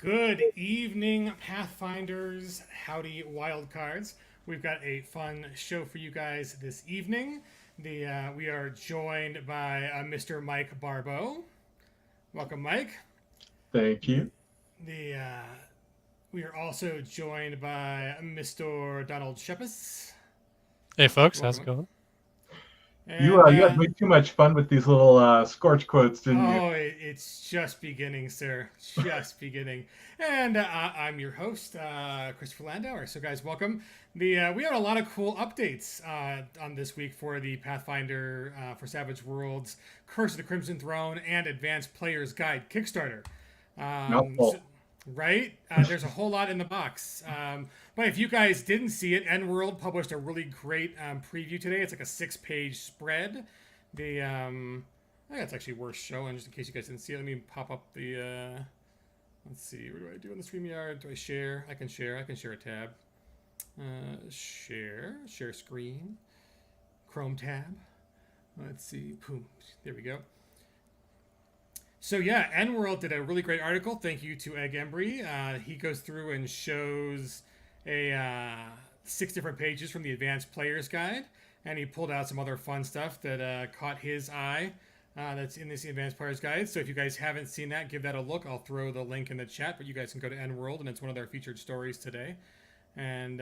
Good evening, Pathfinders. Howdy, wildcards. We've got a fun show for you guys this evening. We are joined by Mr. Mike Barbeau. Welcome, Mike. Thank you. The We are also joined by Mr. Donald Schepis. Hey folks, how's it Welcome. going? You And had way too much fun with these little SKORTCH quotes, didn't you? It's just beginning, sir. Just beginning. And I'm your host, Christopher Landauer. So, guys, welcome. We had a lot of cool updates on this week for the Pathfinder for Savage Worlds, Curse of the Crimson Throne, and Advanced Player's Guide Kickstarter. Mouthful. Right? There's a whole lot in the box. But if you guys didn't see it, N-World published a really great preview today. It's like a 6-page spread. I think it's actually worth showing just in case you guys didn't see it. Let me pop up the... let's see. What do I do on the StreamYard? Do I share? I can share. I can share a tab. Share screen. Chrome tab. Let's see. Boom. There we go. So yeah, N-World did a really great article. Thank you to Egg Embry. He goes through and shows 6 different pages from the Advanced Player's Guide, and he pulled out some other fun stuff that caught his eye that's in this Advanced Player's Guide. So if you guys haven't seen that, give that a look. I'll throw the link in the chat, but you guys can go to N-World, and it's one of their featured stories today. And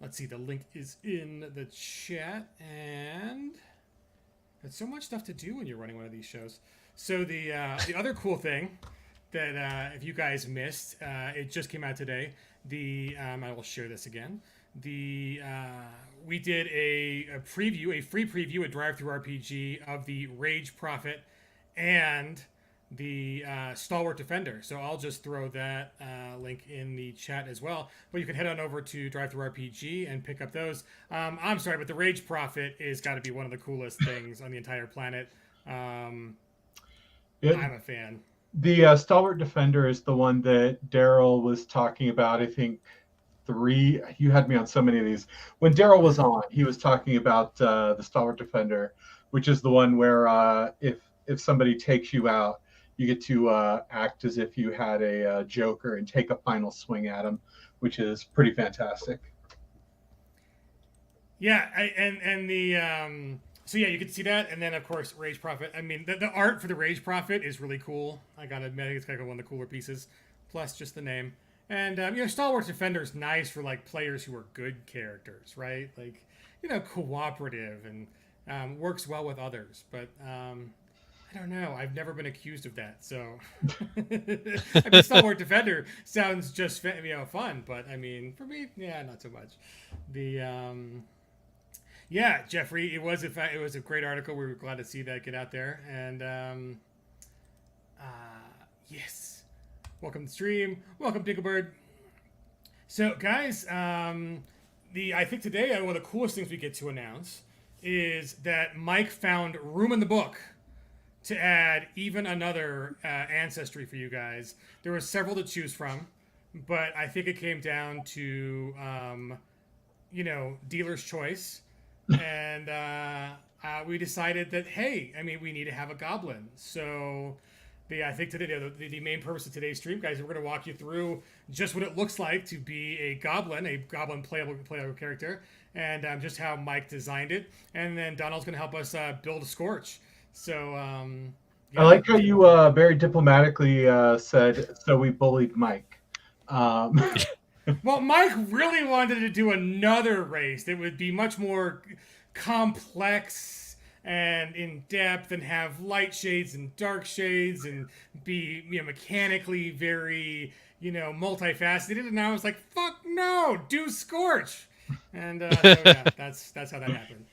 let's see, the link is in the chat, and... there's so much stuff to do when you're running one of these shows. So the other cool thing that if you guys missed, it just came out today. I will share this again. We did a preview, a free preview at DriveThruRPG of the Rage Prophet and the Stalwart Defender. So I'll just throw that link in the chat as well. But you can head on over to DriveThruRPG and pick up those. I'm sorry, but the Rage Prophet is got to be one of the coolest things on the entire planet. I'm a fan. The Stalwart Defender is the one that Daryl was talking about, I think, you had me on so many of these. When Daryl was on, he was talking about the Stalwart Defender, which is the one where if somebody takes you out, you get to act as if you had a Joker and take a final swing at him, which is pretty fantastic. Yeah, so yeah, you can see that, and then of course Rage Prophet. I mean, the art for the Rage Prophet is really cool. I gotta admit, it's kind of one of the cooler pieces. Plus, just the name, and Stalwart Defender is nice for like players who are good characters, right? Like, cooperative and works well with others, but. I don't know. I've never been accused of that, so I mean, Stalwart Defender sounds just fun, but I mean, for me, yeah, not so much. Yeah, Jeffrey, it was a great article. We were glad to see that get out there, and yes, welcome to the stream, welcome Dinklebird. So, guys, I think today one of the coolest things we get to announce is that Mike found room in the book to add even another ancestry for you guys. There were several to choose from, but I think it came down to, dealer's choice. And we decided that, hey, I mean, we need to have a goblin. So I think today, the main purpose of today's stream, guys, we're going to walk you through just what it looks like to be a goblin playable character, and just how Mike designed it. And then Donald's going to help us build a SKORTCH. So I like how you very diplomatically said, so we bullied Mike. Well, Mike really wanted to do another race that would be much more complex and in depth and have light shades and dark shades and be mechanically very multifaceted. And I was like, fuck no, do SKORTCH. And so yeah, that's how that happened.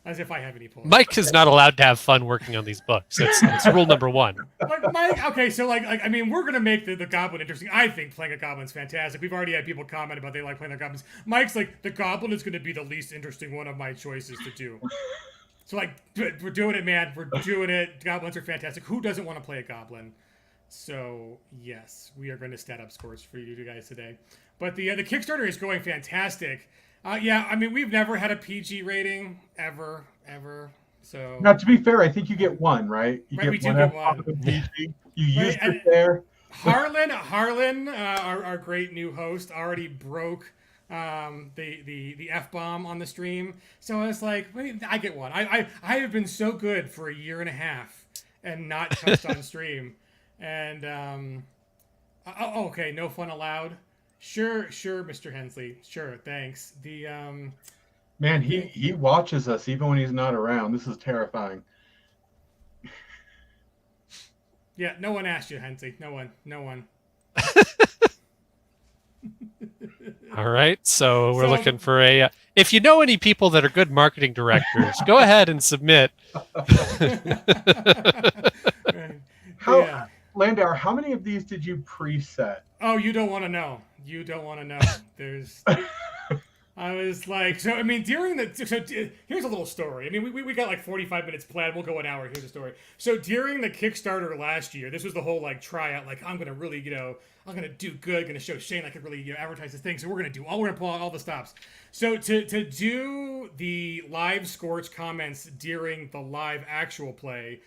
As if I have any pulls. Mike is not allowed to have fun working on these books. It's rule number 1. Like Mike, okay, so I mean, we're gonna make the goblin interesting. I think playing a goblin's fantastic. We've already had people comment about they like playing their goblins. Mike's like, the goblin is gonna be the least interesting one of my choices to do. So like, we're doing it, man. We're doing it. Goblins are fantastic. Who doesn't want to play a goblin? So yes, we are going to stat up SKORTCH for you guys today. But the Kickstarter is going fantastic. Yeah, I mean, we've never had a PG rating ever. So now, to be fair, I think you get one, right? You right, we get do get one. PG. You used it there. Harlan, our great new host, already broke the F-bomb on the stream. So I was like, wait, I get one. I have been so good for a year and a half and not cussed on stream. And okay, no fun allowed. Sure, Mr. Hensley. Sure, thanks. Man, he watches us even when he's not around. This is terrifying. Yeah, no one asked you, Hensley. No one. All right, so we're looking for a. If you know any people that are good marketing directors, go ahead and submit. Landauer, how many of these did you preset? Oh, you don't want to know. There's. I was like, so I mean, here's a little story. I mean, we got like 45 minutes planned. We'll go an hour. Here's the story. So during the Kickstarter last year, this was the whole like tryout. Like, I'm gonna really, I'm gonna do good. Gonna show Shane I can really advertise this thing. So we're gonna pull out all the stops. So to do the live SKORTCH comments during the live actual play,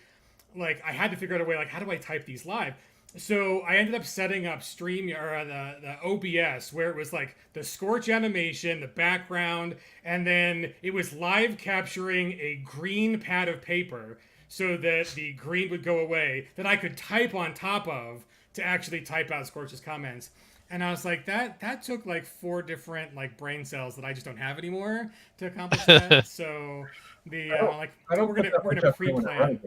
like I had to figure out a way. Like, how do I type these live? So I ended up setting up the OBS where it was like the SKORTCH animation, the background, and then it was live capturing a green pad of paper so that the green would go away that I could type on top of to actually type out SKORTCH's comments. And I was like, that took like 4 different like brain cells that I just don't have anymore to accomplish that. So we're gonna pre-plan.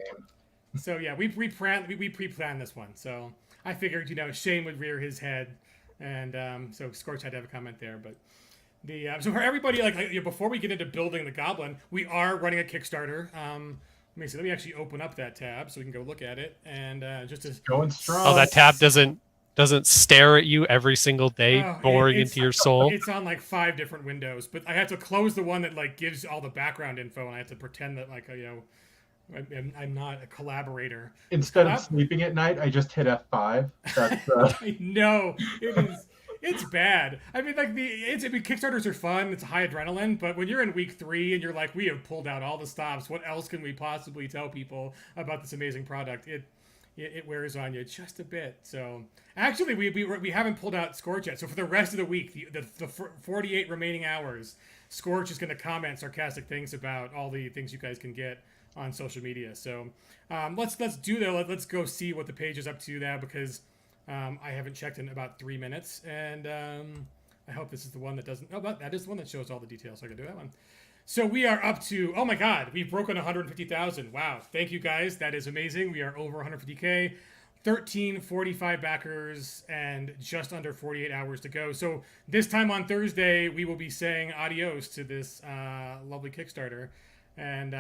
So yeah, we pre-planned this one. So I figured, Shane would rear his head, and so SKORTCH had to have a comment there. But so for everybody, before we get into building the Goblin, we are running a Kickstarter. Let me actually open up that tab so we can go look at it, and just as going strong. Oh, that tab doesn't stare at you every single day, boring into your soul. It's on like 5 different windows, but I have to close the one that like gives all the background info, and I have to pretend that I'm not a collaborator. Instead of sleeping at night, I just hit F5. That's, I know it's bad. I mean, Kickstarters are fun. It's high adrenaline, but when you're in week 3 and you're like, we have pulled out all the stops. What else can we possibly tell people about this amazing product? It wears on you just a bit. So actually, we haven't pulled out SKORTCH yet. So for the rest of the week, the 48 remaining hours, SKORTCH is going to comment sarcastic things about all the things you guys can get on social media. So let's do that. Let's go see what the page is up to now, because I haven't checked in about 3 minutes, and I hope this is the one that doesn't. Oh, but that is the one that shows all the details. So I can do that one. So we are up to, oh my God, we've broken 150,000. Wow, thank you guys. That is amazing. We are over 150K. 1345 backers and just under 48 hours to go. So this time on Thursday, we will be saying adios to this lovely Kickstarter. And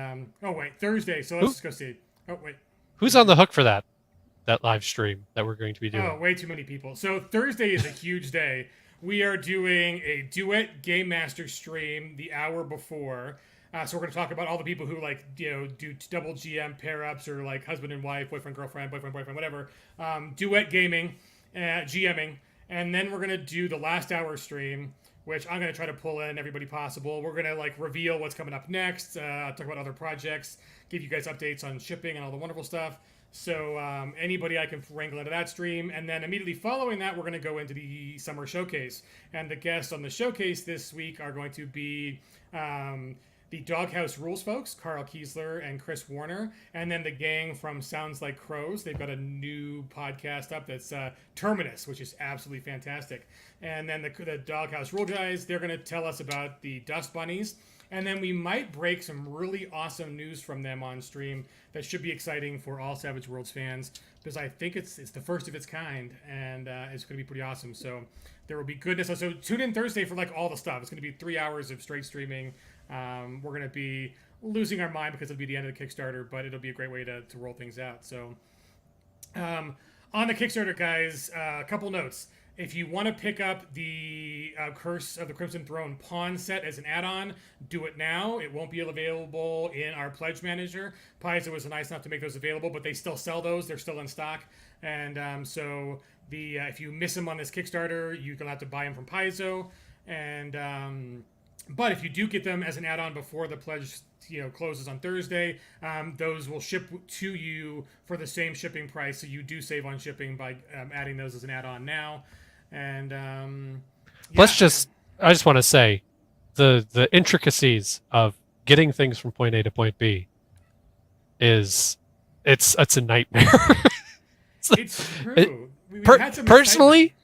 Thursday. So let's just go see. Oh wait, who's on the hook for that live stream that we're going to be doing? Oh, way too many people. So Thursday is a huge day. We are doing a duet Game Master stream the hour before. So we're going to talk about all the people who do double GM pair ups, or like husband and wife, boyfriend girlfriend, whatever. Duet gaming, GMing, and then we're going to do the last hour stream, which I'm going to try to pull in everybody possible. We're going to reveal what's coming up next, talk about other projects, give you guys updates on shipping and all the wonderful stuff. So anybody I can wrangle into that stream. And then immediately following that, we're going to go into the summer showcase. And the guests on the showcase this week are going to be the Doghouse Rules folks, Carl Kiesler and Chris Warner, and then the gang from Sounds Like Crows. They've got a new podcast up that's Terminus, which is absolutely fantastic. And then the Doghouse Rule guys, they're going to tell us about the Dust Bunnies. And then we might break some really awesome news from them on stream that should be exciting for all Savage Worlds fans, because I think it's the first of its kind, and it's going to be pretty awesome. So there will be goodness. So tune in Thursday for all the stuff. It's going to be 3 hours of straight streaming. We're going to be losing our mind because it'll be the end of the Kickstarter, but it'll be a great way to roll things out. So on the Kickstarter, guys, a couple notes. If you want to pick up the Curse of the Crimson Throne pawn set as an add-on, do it now. It won't be available in our Pledge Manager. Paizo was nice enough to make those available, but they still sell those. They're still in stock. And so if you miss them on this Kickstarter, you're going to have to buy them from Paizo. And But if you do get them as an add-on before the pledge closes on Thursday, those will ship to you for the same shipping price. So you do save on shipping by adding those as an add-on now. And I just want to say, the intricacies of getting things from point A to point B it's a nightmare. It's true. We've had some Personally,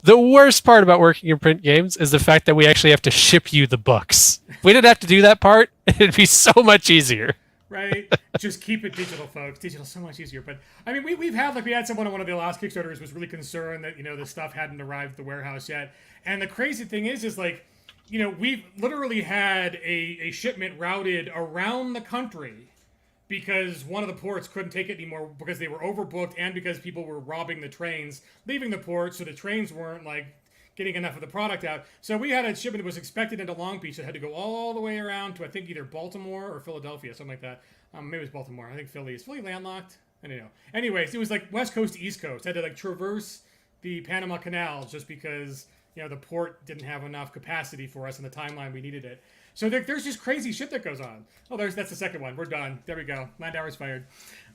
the worst part about working in print games is the fact that we actually have to ship you the books. If we didn't have to do that part, it'd be so much easier. Right? Just keep it digital, folks. Digital's so much easier. But I mean, we had someone on one of the last Kickstarters was really concerned that the stuff hadn't arrived at the warehouse yet. And the crazy thing is like, we've literally had a shipment routed around the country because one of the ports couldn't take it anymore because they were overbooked and because people were robbing the trains, leaving the port, so the trains weren't like getting enough of the product out. So we had a shipment that was expected into Long Beach that had to go all the way around to I think either Baltimore or Philadelphia, something like that. Maybe it was Baltimore. I think Philly. Is Philly landlocked? I don't know. Anyways, it was like West Coast to East Coast. Had to like traverse the Panama Canal just because the port didn't have enough capacity for us in the timeline we needed it. So there's just crazy shit that goes on. Oh, that's the second one. We're done. There we go. Land hours fired.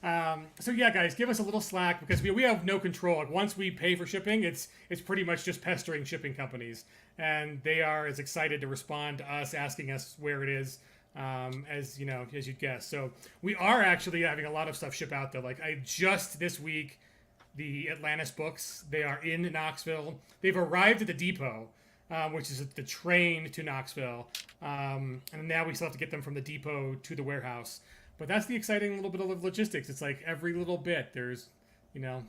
So yeah, guys, give us a little slack because we have no control. Like once we pay for shipping, it's pretty much just pestering shipping companies, and they are as excited to respond to us asking us where it is as you'd guess. So we are actually having a lot of stuff ship out though. Like I just this week, the Atlantis books, they are in Knoxville. They've arrived at the depot. Which is the train to Knoxville. And now we still have to get them from the depot to the warehouse. But that's the exciting little bit of logistics. It's like every little bit, there's,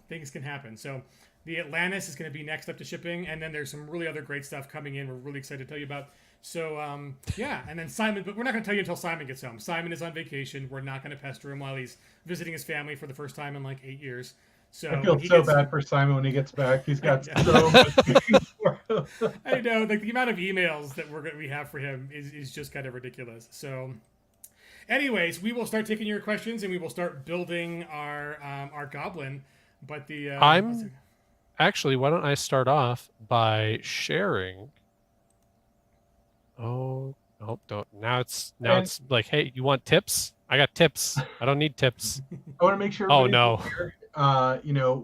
things can happen. So the Atlantis is going to be next up to shipping. And then there's some really other great stuff coming in we're really excited to tell you about. So, yeah. And then Simon, but we're not going to tell you until Simon gets home. Simon is on vacation. We're not going to pester him while he's visiting his family for the first time in like 8 years. So I feel so bad for Simon when he gets back. He's got so much for him. I know, like the amount of emails that we have for him is just kind of ridiculous. So, anyways, we will start taking your questions and we will start building our goblin. But actually, why don't I start off by sharing? Oh, don't now it's like, hey, you want tips? I got tips. I don't need tips. I want to make sure. Oh no.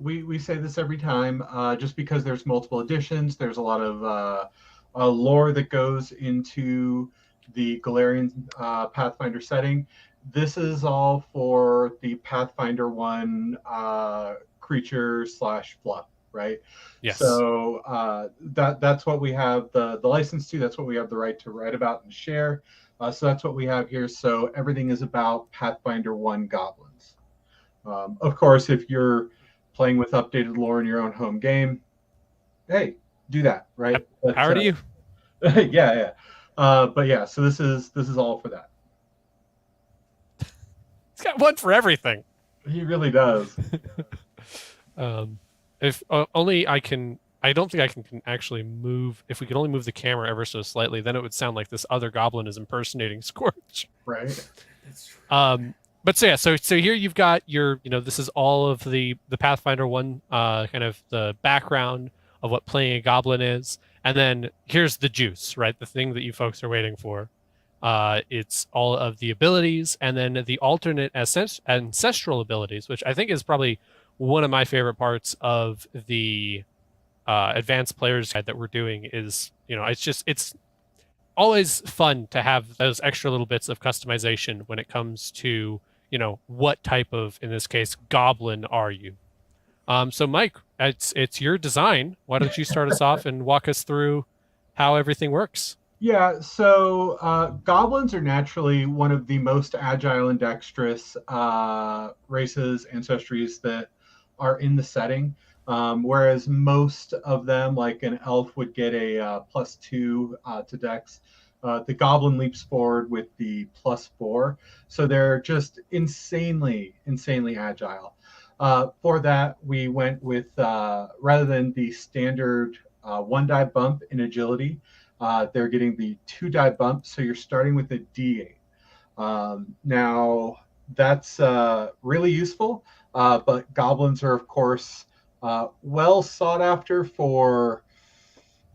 We say this every time. Just because there's multiple editions, there's a lot of lore that goes into the Galarian Pathfinder setting. This is all for the Pathfinder 1 creature / fluff, right? Yes. So that's what we have the license to. That's what we have the right to write about and share. So that's what we have here. So everything is about Pathfinder 1 goblins. Of course, if you're playing with updated lore in your own home game, hey, do that, right? Power to you. Yeah. But yeah, so this is all for that. He's got one for everything. He really does. If only I can. I don't think I can actually move. If we could only move the camera ever so slightly, then it would sound like this other goblin is impersonating SKORTCH. Right. That's true. But so yeah, so here you've got your, this is all of the Pathfinder 1 kind of the background of what playing a goblin is, and then here's the juice, right? The thing that you folks are waiting for. It's all of the abilities, and then the alternate ancestral abilities, which I think is probably one of my favorite parts of the advanced players guide that we're doing. Is it's always fun to have those extra little bits of customization when it comes to what type of, in this case, goblin are you. So Mike, it's your design. Why don't you start us off and walk us through how everything works? Yeah, so goblins are naturally one of the most agile and dexterous races, ancestries that are in the setting. Whereas most of them, like an elf, would get a +2 to dex. The goblin leaps forward with the +4. So they're just insanely agile. For that, we went with, rather than the standard 1 die bump in agility, they're getting the 2 die bump. So you're starting with a D8. Now, that's really useful, but goblins are, of course, well sought after for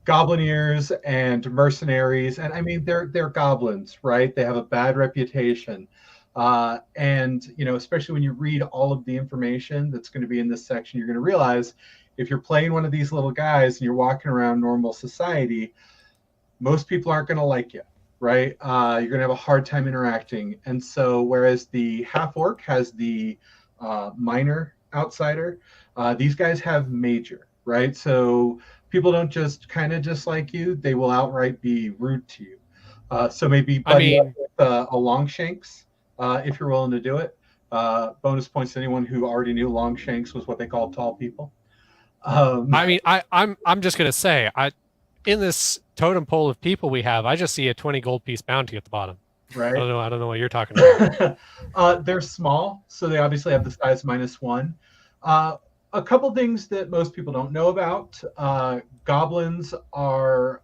goblineers and mercenaries, and I mean they're goblins, right? They have a bad reputation, and especially when you read all of the information that's going to be in this section, you're going to realize if you're playing one of these little guys and you're walking around normal society, most people aren't going to like you, right? You're going to have a hard time interacting, and so whereas the half orc has the minor outsider, these guys have major, right? So people don't just kind of dislike you; they will outright be rude to you. So maybe buddy up with a Longshanks if you're willing to do it. Bonus points to anyone who already knew Longshanks was what they called tall people. I'm just gonna say, in this totem pole of people we have, I just see a 20 gold piece bounty at the bottom. Right. I don't know what you're talking about. They're small, so they obviously have the size -1. A couple things that most people don't know about: goblins are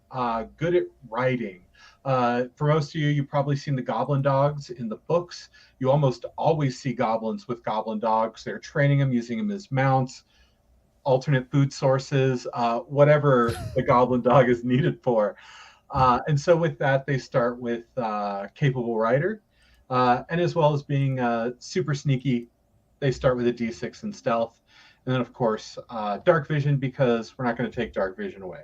good at riding. For most of you, you've probably seen the goblin dogs in the books. You almost always see goblins with goblin dogs. They're training them, using them as mounts, alternate food sources, whatever the goblin dog is needed for. And so with that, they start with capable rider, and as well as being super sneaky, they start with a D6 in stealth. And then, of course, dark vision, because we're not going to take dark vision away.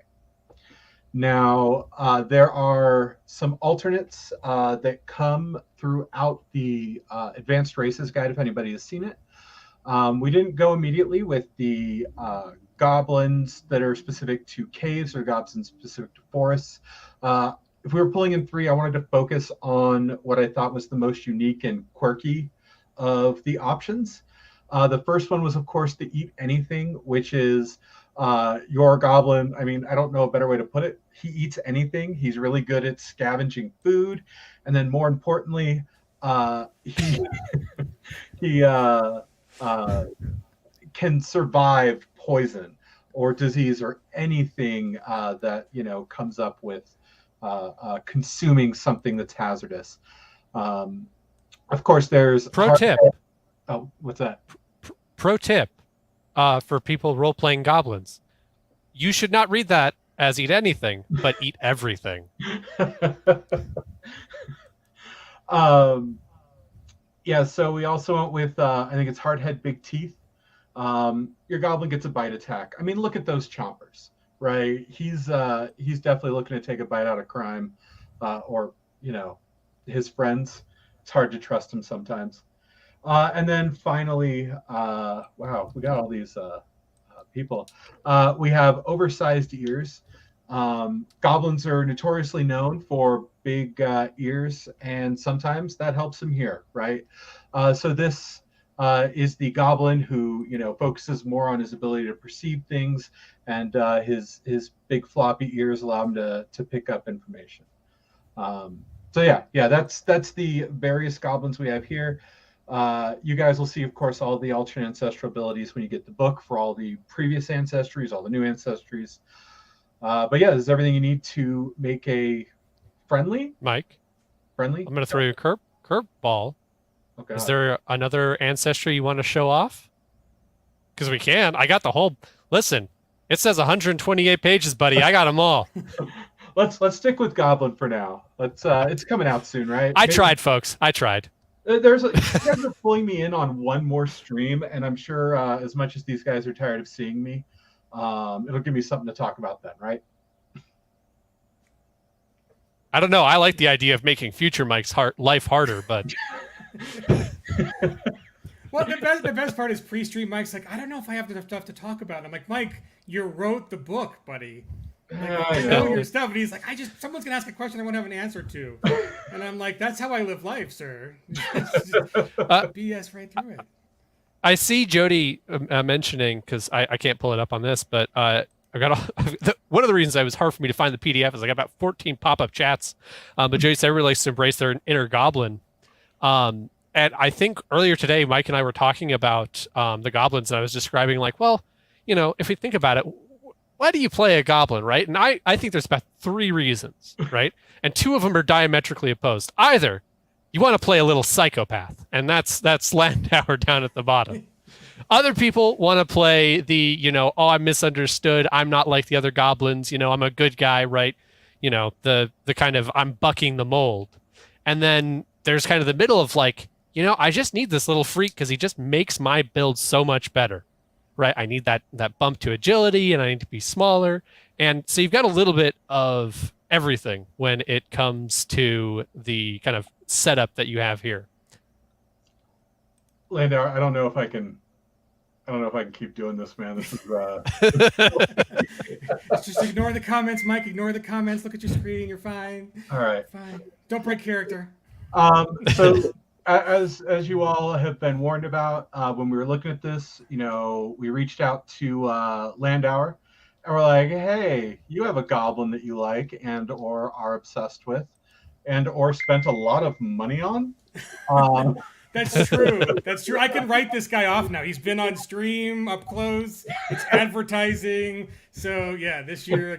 Now, there are some alternates that come throughout the Advanced Races Guide, if anybody has seen it. We didn't go immediately with the goblins that are specific to caves or goblins specific to forests. If we were pulling in 3, I wanted to focus on what I thought was the most unique and quirky of the options. The first one was, of course, the eat anything, which is your goblin. I mean, I don't know a better way to put it. He eats anything. He's really good at scavenging food. And then more importantly, he can survive poison or disease or anything that comes up with consuming something that's hazardous. Of course, there's pro tip. Oh, what's that? Pro tip for people role-playing goblins: you should not read that as eat anything, but eat everything. Yeah, so we also went with, I think it's hardhead, big teeth. Your goblin gets a bite attack. I mean, look at those chompers, right? He's definitely looking to take a bite out of crime, or his friends. It's hard to trust him sometimes. And then finally, wow, we got all these people. We have oversized ears. Goblins are notoriously known for big ears, and sometimes that helps him hear, right? So this is the goblin who focuses more on his ability to perceive things, and his big floppy ears allow him to pick up information. So yeah, that's the various goblins we have here. You guys will see, of course, all the alternate ancestral abilities when you get the book for all the previous ancestries, all the new ancestries. But yeah, this is everything you need to make a friendly. Mike, friendly. I'm going to throw you a curveball. Okay. Is there another ancestry you want to show off? Because we can. I got the whole. Listen, it says 128 pages, buddy. I got them all. Let's stick with Goblin for now. It's coming out soon, right? I tried, folks. I tried. You guys are pulling me in on one more stream, and I'm sure as much as these guys are tired of seeing me, it'll give me something to talk about then, right? I don't know. I like the idea of making future Mike's life harder, but well, the best part is pre-stream. Mike's like, I don't know if I have enough stuff to talk about. I'm like, Mike, you wrote the book, buddy. Like, I know your stuff, and he's like, someone's gonna ask a question I won't have an answer to, and I'm like, that's how I live life, sir. BS right through it. I see Jody mentioning, because I can't pull it up on this, but I got one of the reasons it was hard for me to find the PDF is I got about 14 pop-up chats. But Jody said everybody likes to embrace their inner goblin. And I think earlier today, Mike and I were talking about the goblins, and I was describing like, well, if we think about it, why do you play a goblin, right? And I think there's about 3 reasons, right? And 2 of them are diametrically opposed. Either you want to play a little psychopath, and that's Landauer down at the bottom. Other people want to play the, oh, I'm misunderstood. I'm not like the other goblins. I'm a good guy, right? The kind of I'm bucking the mold. And then there's kind of the middle of like, I just need this little freak because he just makes my build so much better, right? I need that bump to agility and I need to be smaller. And so you've got a little bit of everything when it comes to the kind of setup that you have here. Landauer, I don't know if I can keep doing this, man. This is Just ignore the comments, Mike. Ignore the comments. Look at your screen. You're fine. all right. Fine. Don't break character. So as you all have been warned about, when we were looking at this, we reached out to Landauer, and we're like, hey, you have a goblin that you like and or are obsessed with, and or spent a lot of money on. That's true. That's true. I can write this guy off now. He's been on stream up close. It's advertising. So yeah, this year.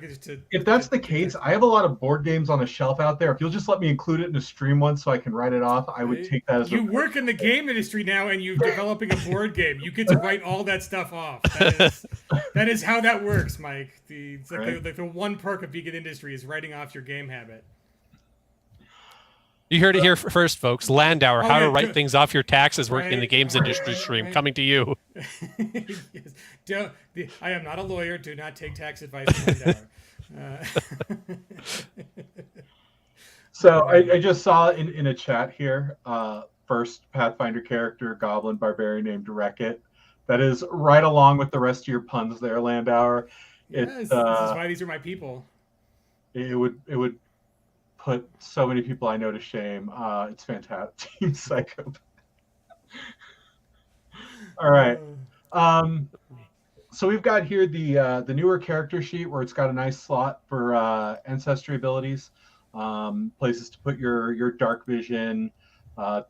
If that's the case, I have a lot of board games on a shelf out there. If you'll just let me include it in a stream once so I can write it off, I would take that as you work in the game industry now, and you're developing a board game. You get to write all that stuff off. That is how that works, Mike. It's like the one perk of being in industry is writing off your game habit. You heard it here first, folks. Landauer, how to write things off your taxes working in the games industry stream, coming to you. Yes. I am not a lawyer. Do not take tax advice from Landauer. So I just saw in a chat here, first Pathfinder character, Goblin Barbarian named Wreck-It. That is right along with the rest of your puns there, Landauer. Yes, this is why these are my people. It would put so many people I know to shame. It's fantastic. Team Psycho. All right. So we've got here the newer character sheet where it's got a nice slot for ancestry abilities, places to put your dark vision,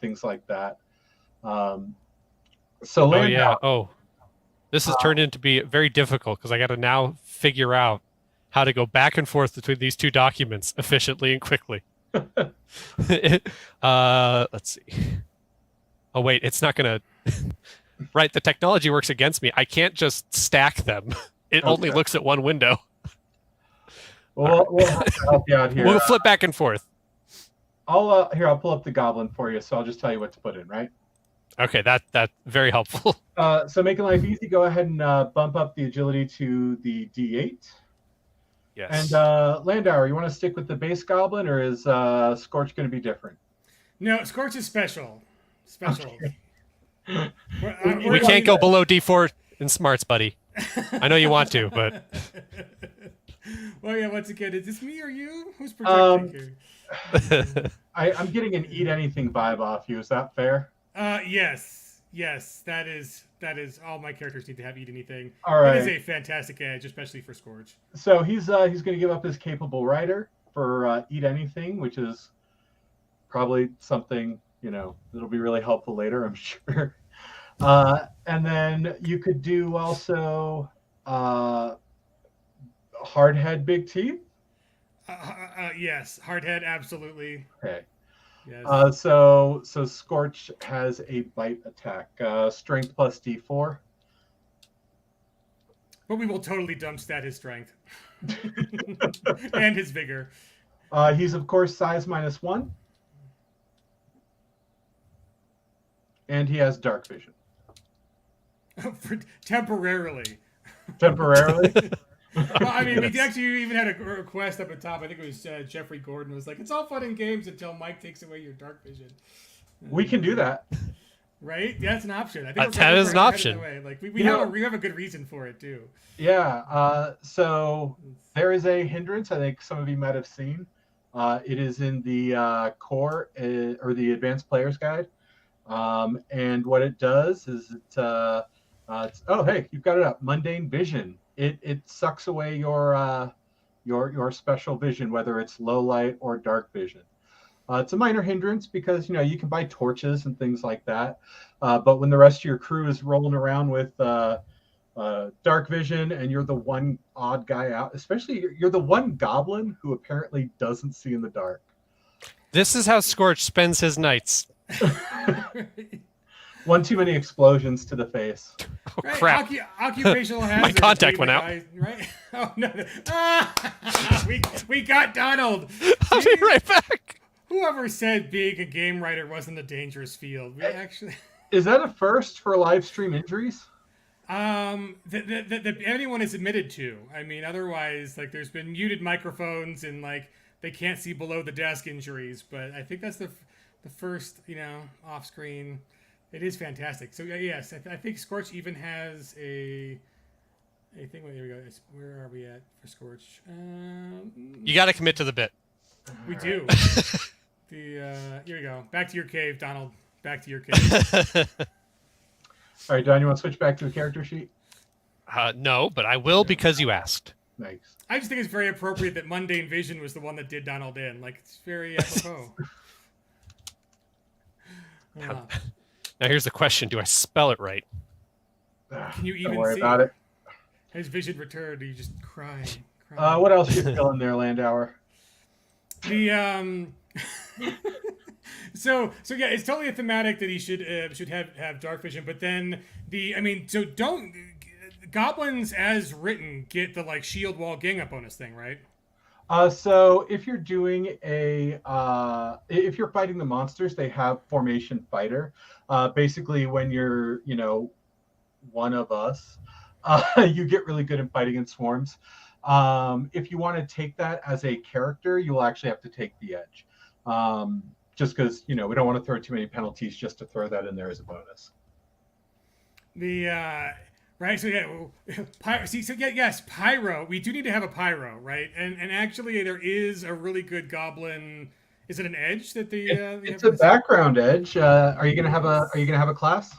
things like that. So this has turned into be very difficult because I got to now figure out how to go back and forth between these two documents efficiently and quickly. Let's see. Oh, wait, it's not going to... Right, the technology works against me. I can't just stack them. It only looks at one window. Well, we'll help you out here. We'll flip back and forth. I'll pull up the Goblin for you, so I'll just tell you what to put in, right? Okay, that's very helpful. So making life easy, go ahead and bump up the agility to the D8. Yes. And Landauer, you want to stick with the base Goblin, or is SKORTCH going to be different? No, SKORTCH is special. Special. Okay. We can't go below D4 in smarts, buddy. I know you want to, but... Well, yeah, once again, is this me or you? Who's projecting here? I'm getting an eat anything vibe off you. Is that fair? Yes, that is all my characters need to have eat anything. All right. It is a fantastic edge, especially for SKORTCH. So he's going to give up his capable rider for eat anything, which is probably something that'll be really helpful later, I'm sure. And then you could do also hardhead, big teeth. Yes, hardhead, absolutely. Okay. Yes. So SKORTCH has a bite attack, strength plus D4. But we will totally dump stat his strength and his vigor. He's of course size -1, and he has dark vision. Temporarily. Temporarily. Well, I mean, we actually even had a request up at top. I think it was Jeffrey Gordon was like, "It's all fun and games until Mike takes away your dark vision." We can do that, right? Yeah, that's an option. I think that is an option. Like we have a good reason for it too. Yeah. So there is a hindrance. I think some of you might have seen. It is in the core or the advanced player's guide, and what it does is hey, you've got it up. Mundane vision. It sucks away your special vision, whether it's low light or dark vision. It's a minor hindrance because you can buy torches and things like that. But when the rest of your crew is rolling around with dark vision and you're the one odd guy out, especially you're the one goblin who apparently doesn't see in the dark. This is how SKORTCH spends his nights. One too many explosions to the face. Oh, Right? crap. Occupational hazard. contact being went the out. guy, right? Oh no! We got Donald. I'll be right back. Whoever said being a game writer wasn't a dangerous field? We actually. Is that a first for live stream injuries? That anyone is admitted to. I mean, otherwise, like, there's been muted microphones and like they can't see below the desk injuries. But I think that's the first, off screen. It is fantastic. So yes, I think SKORTCH even has a thing. There we go. Where are we at for SKORTCH? You got to commit to the bit. We do. Here we go. Back to your cave, Donald. Back to your cave. All right, Don, you want to switch back to the character sheet? No, but I will because you asked. Thanks. I just think it's very appropriate that Mundane Vision was the one that did Donald in. Like, it's very apropos. Now here's the question: do I spell it right? Can you even Don't worry see about it. His vision returned. You just cry. What else you feel in there, Landauer? The so yeah, it's totally a thematic that he should have dark vision. But then so don't goblins as written get the like shield wall gang up bonus thing, right? So if you're doing if you're fighting the monsters, they have formation fighter. Basically, when you're one of us, you get really good at fighting in swarms. If you want to take that as a character, you'll actually have to take the edge. Just because we don't want to throw too many penalties just to throw that in there as a bonus. Right, so yes, pyro. We do need to have a pyro, right? And actually, there is a really good goblin. Is it an edge that the? It's a background edge. Are you gonna have a class?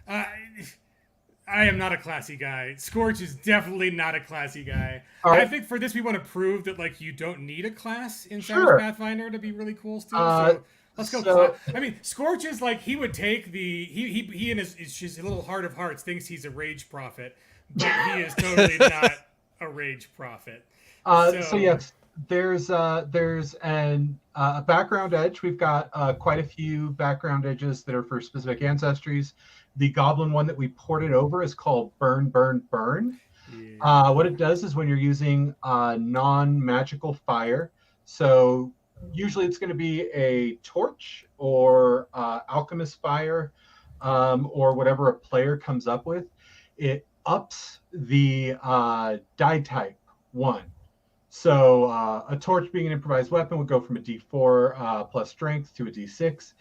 I am not a classy guy. SKORTCH is definitely not a classy guy. All right. I think for this we want to prove that like you don't need a class in Sure. Pathfinder to be really cool still. So let's go. I mean, SKORTCH is like he would take he in his little heart of hearts thinks he's a rage prophet, but he is totally not a rage prophet. So yes, there's a background edge. We've got quite a few background edges that are for specific ancestries. The goblin one that we ported over is called Burn, Burn, Burn. Yeah. What it does is when you're using non-magical fire, so usually it's going to be a torch or alchemist fire or whatever a player comes up with. It ups the die type 1. So a torch being an improvised weapon would go from a D4 plus strength to a D6.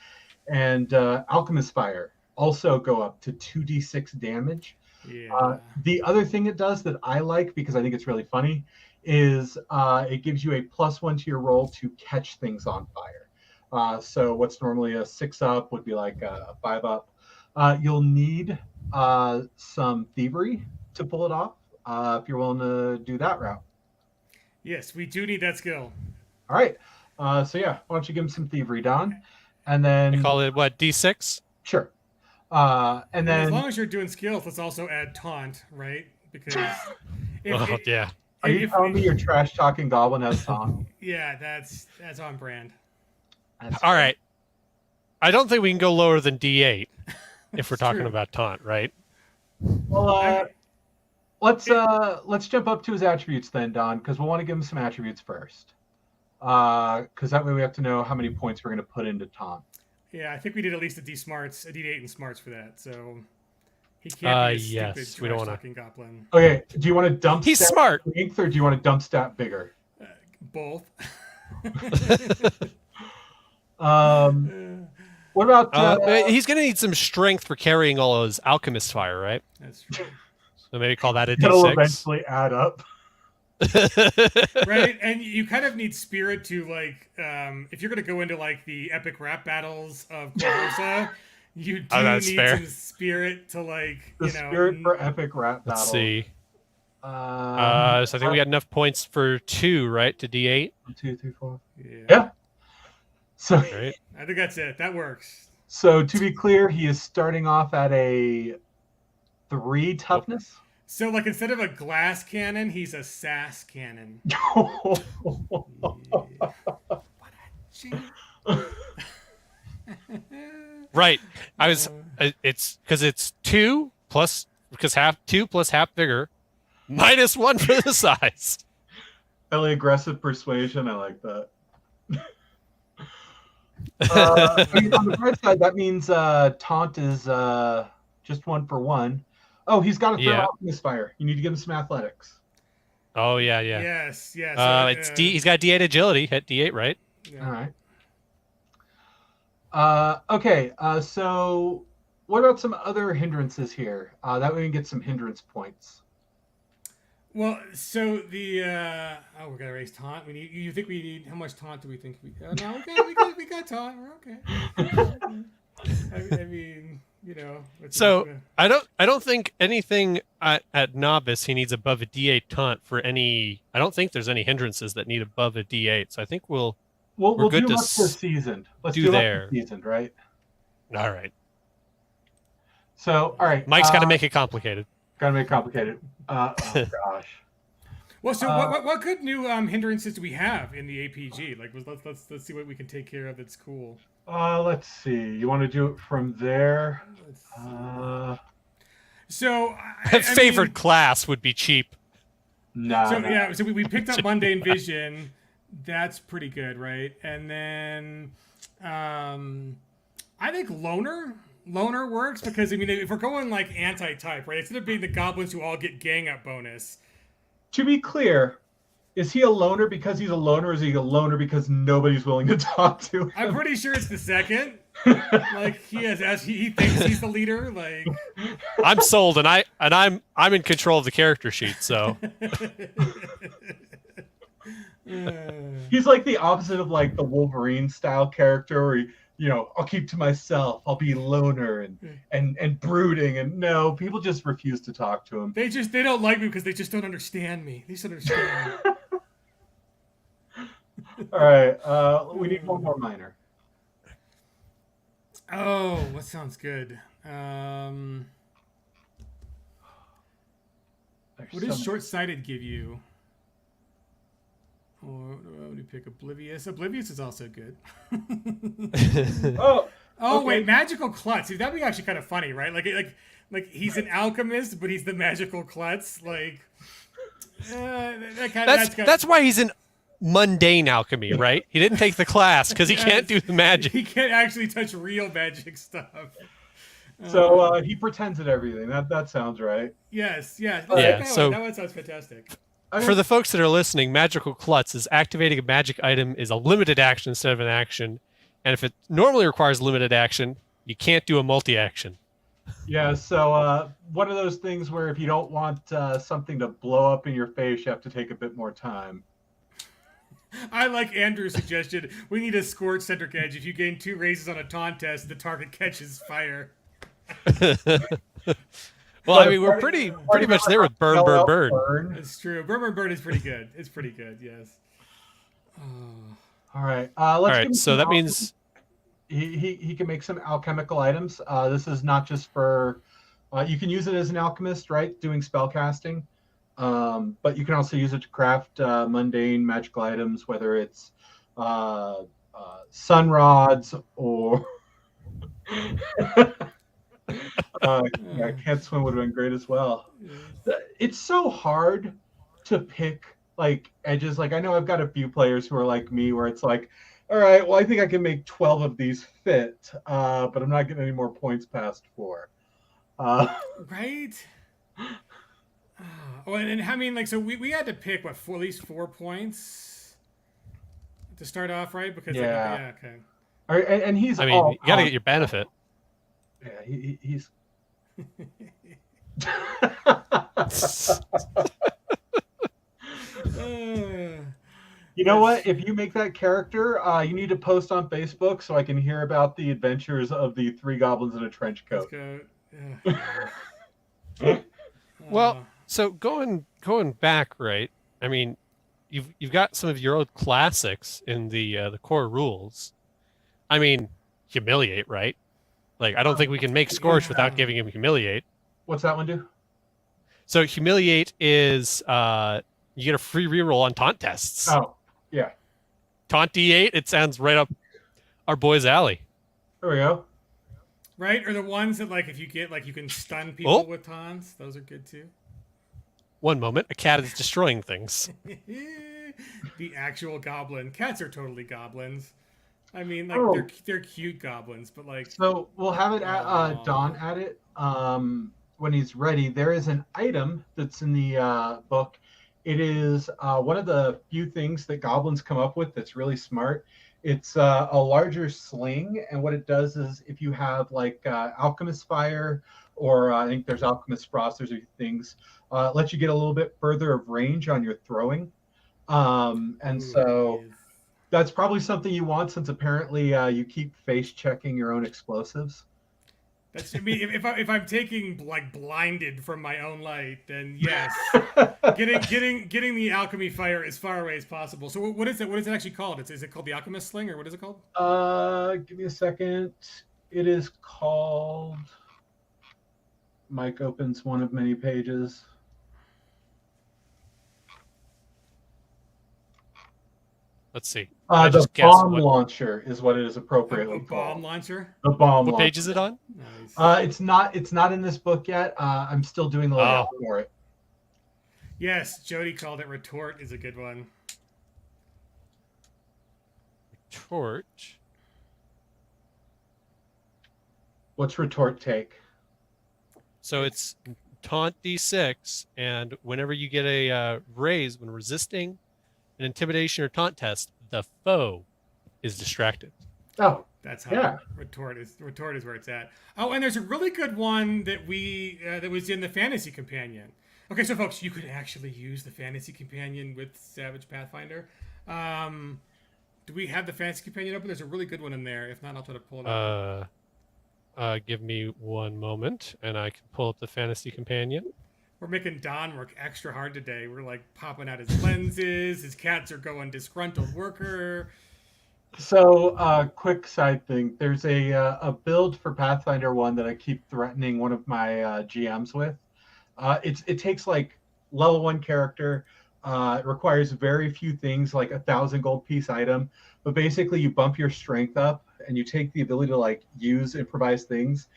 And alchemist fire also go up to 2d6 damage. Yeah. The other thing it does that I like, because I think it's really funny, is it gives you a +1 to your roll to catch things on fire. So what's normally a 6 up would be like a 5 up. You'll need some thievery to pull it off if you're willing to do that route. Yes, we do need that skill. All right. So yeah, why don't you give him some thievery, Don? And then I call it what, D6? Sure. And then as long as you're doing skills, let's also add taunt, right? Because yeah. Are you telling me your trash talking goblin has taunt? Yeah, that's on brand. All right. I don't think we can go lower than D8 if we're talking about taunt, right? Well, let's jump up to his attributes then, Don, because we'll want to give him some attributes first. Because that way we have to know how many points we're going to put into taunt. Yeah, I think we did at least a D8 in smarts for that. So he can't be a stupid trash-talking goblin. Okay, do you want to dump He's stat smart. Length, or do you want to dump stat bigger? Both. What about... he's going to need some strength for carrying all his alchemist fire, right? That's true. So maybe call that a D6. It'll eventually add up. Right, and you kind of need spirit to like if you're going to go into like the epic rap battles of Corvosa, you do need some spirit to like the spirit for epic rap battles. Let's see. So I think we got enough points for 2, right, to D8. 1, 2, 3, 4. Yeah. So right. I think that's it. That works. So to be clear, he is starting off at a 3 toughness. So, like, instead of a glass cannon, he's a sass cannon. Right. It's because it's 2 plus because 2 plus half vigor, -1 for the size. Really aggressive persuasion. I like that. I mean, on the bright side, that means taunt is just 1 for 1. Oh, he's got to throw Alchemist Fire. You need to give him some athletics. Oh yeah. Yes. It's D. He's got D8 agility. Hit D8, right? Yeah. All right. Okay. So, what about some other hindrances here? That way we can get some hindrance points. Well, so the we're gonna raise taunt. We need. You think we need? How much taunt do we think we? No, okay, we got taunt. We're okay. I mean, you know. So I don't think anything at novice he needs above a D8 taunt for any. I don't think there's any hindrances that need above a D8. So I think we're good do to seasoned. Let's do do there. Seasoned, right? All right. So all right, Mike's got to make it complicated. Got to make it complicated. Oh gosh. Well, so what good new hindrances do we have in the APG? Like, let's see what we can take care of. That's cool. Let's see. You want to do it from there? So favorite class would be cheap. No. So yeah, so we picked up Mundane Vision. That's pretty good, right? And then I think Loner works because I mean if we're going like anti-type, right? Instead of being the goblins who all get gang up bonus. To be clear, is he a loner because he's a loner, or is he a loner because nobody's willing to talk to him? I'm pretty sure it's the second. Like he thinks he's the leader. Like I'm sold, and I'm in control of the character sheet, so. He's like the opposite of like the Wolverine style character where I'll keep to myself, I'll be loner and brooding, and no, people just refuse to talk to him. They don't like me because they just don't understand me. They just don't understand me. All right, we need one more minor. Oh, what sounds good? What does short-sighted give you? Or do you pick Oblivious? Oblivious is also good. Oh, okay. Wait, Magical Klutz. See, that'd be actually kind of funny, right? Like he's an alchemist, but he's the magical klutz. Like that's why he's in mundane alchemy, right? He didn't take the class because he can't do the magic. He can't actually touch real magic stuff. So he pretends at everything. That sounds right. Yes. Yeah. That one sounds fantastic. For the folks that are listening, Magical Klutz is activating a magic item is a limited action instead of an action. And if it normally requires limited action, you can't do a multi-action. Yeah, so one of those things where if you don't want something to blow up in your face, you have to take a bit more time. I like Andrew's suggestion. We need a SKORTCH centric edge. If you gain 2 raises on a taunt test, the target catches fire. Well, I mean, we're pretty much there with burn. It's true. Burn is pretty good. It's pretty good, yes. All right. All right, so that means he can make some alchemical items. This is not just for you can use it as an alchemist, right? Doing spell casting. But you can also use it to craft mundane magical items, whether it's sun rods or Can't Swim would have been great as well. It's so hard to pick like edges. Like I know I've got a few players who are like me, where it's like, all right, well I think I can make 12 of these fit, but I'm not getting any more points past 4. Right. Oh, and I mean, like, so we had to pick at least 4 points to start off, right? Because yeah, okay. All right, and he's. I mean, you got to get your benefit. Yeah, he's. You know what? If you make that character, you need to post on Facebook so I can hear about the adventures of the 3 goblins in a trench coat. Well, so going back, right? I mean, you've got some of your old classics in the core rules. I mean, humiliate, right? Like, I don't think we can make SKORTCH without giving him humiliate. What's that one do? So humiliate is you get a free reroll on taunt tests. Oh, yeah. Taunt D8. It sounds right up our boy's alley. There we go. Right? Or the ones that like if you get like you can stun people Oh. with taunts. Those are good too. One moment, a cat is destroying things. The actual goblin. Cats are totally goblins. I mean, like Oh. they're cute goblins, but like So we'll have it at Aw. Don at it when he's ready. There is an item that's in the book. It is one of the few things that goblins come up with that's really smart. It's a larger sling, and what it does is if you have like Alchemist Fire, or I think there's Alchemist Frost, there's a few things, it lets you get a little bit further of range on your throwing. And so yes. that's probably something you want, since apparently you keep face checking your own explosives. That's I mean, if I'm taking like blinded from my own light, then yes, getting the alchemy fire as far away as possible. So what is it? What is it actually called? Is it called the alchemist sling, or what is it called? Give me a second. It is called. Mike opens one of many pages. Let's see. I The just guessed bomb what, launcher is what it is appropriately A called. bomb launcher. The bomb what launcher. page is it on? Nice. It's not in this book yet. I'm still doing the layout for it. Yes, Jody called it retort is a good one. Torch. What's retort take? So it's taunt D6, and whenever you get a raise when resisting an intimidation or taunt test, the foe is distracted. Oh, That's how yeah. retort is where it's at. Oh, and there's a really good one that we that was in the Fantasy Companion. Okay, so folks, you could actually use the Fantasy Companion with Savage Pathfinder. Do we have the Fantasy Companion open? There's a really good one in there. If not, I'll try to pull it up. Give me one moment, and I can pull up the Fantasy Companion. We're making Don work extra hard today. We're like popping out his lenses. His cats are going disgruntled worker. So, quick side thing. There's a build for Pathfinder 1 that I keep threatening one of my GMs with. It takes like level 1 character. It requires very few things, like 1,000 gold piece item. But basically, you bump your strength up, and you take the ability to like use improvised things.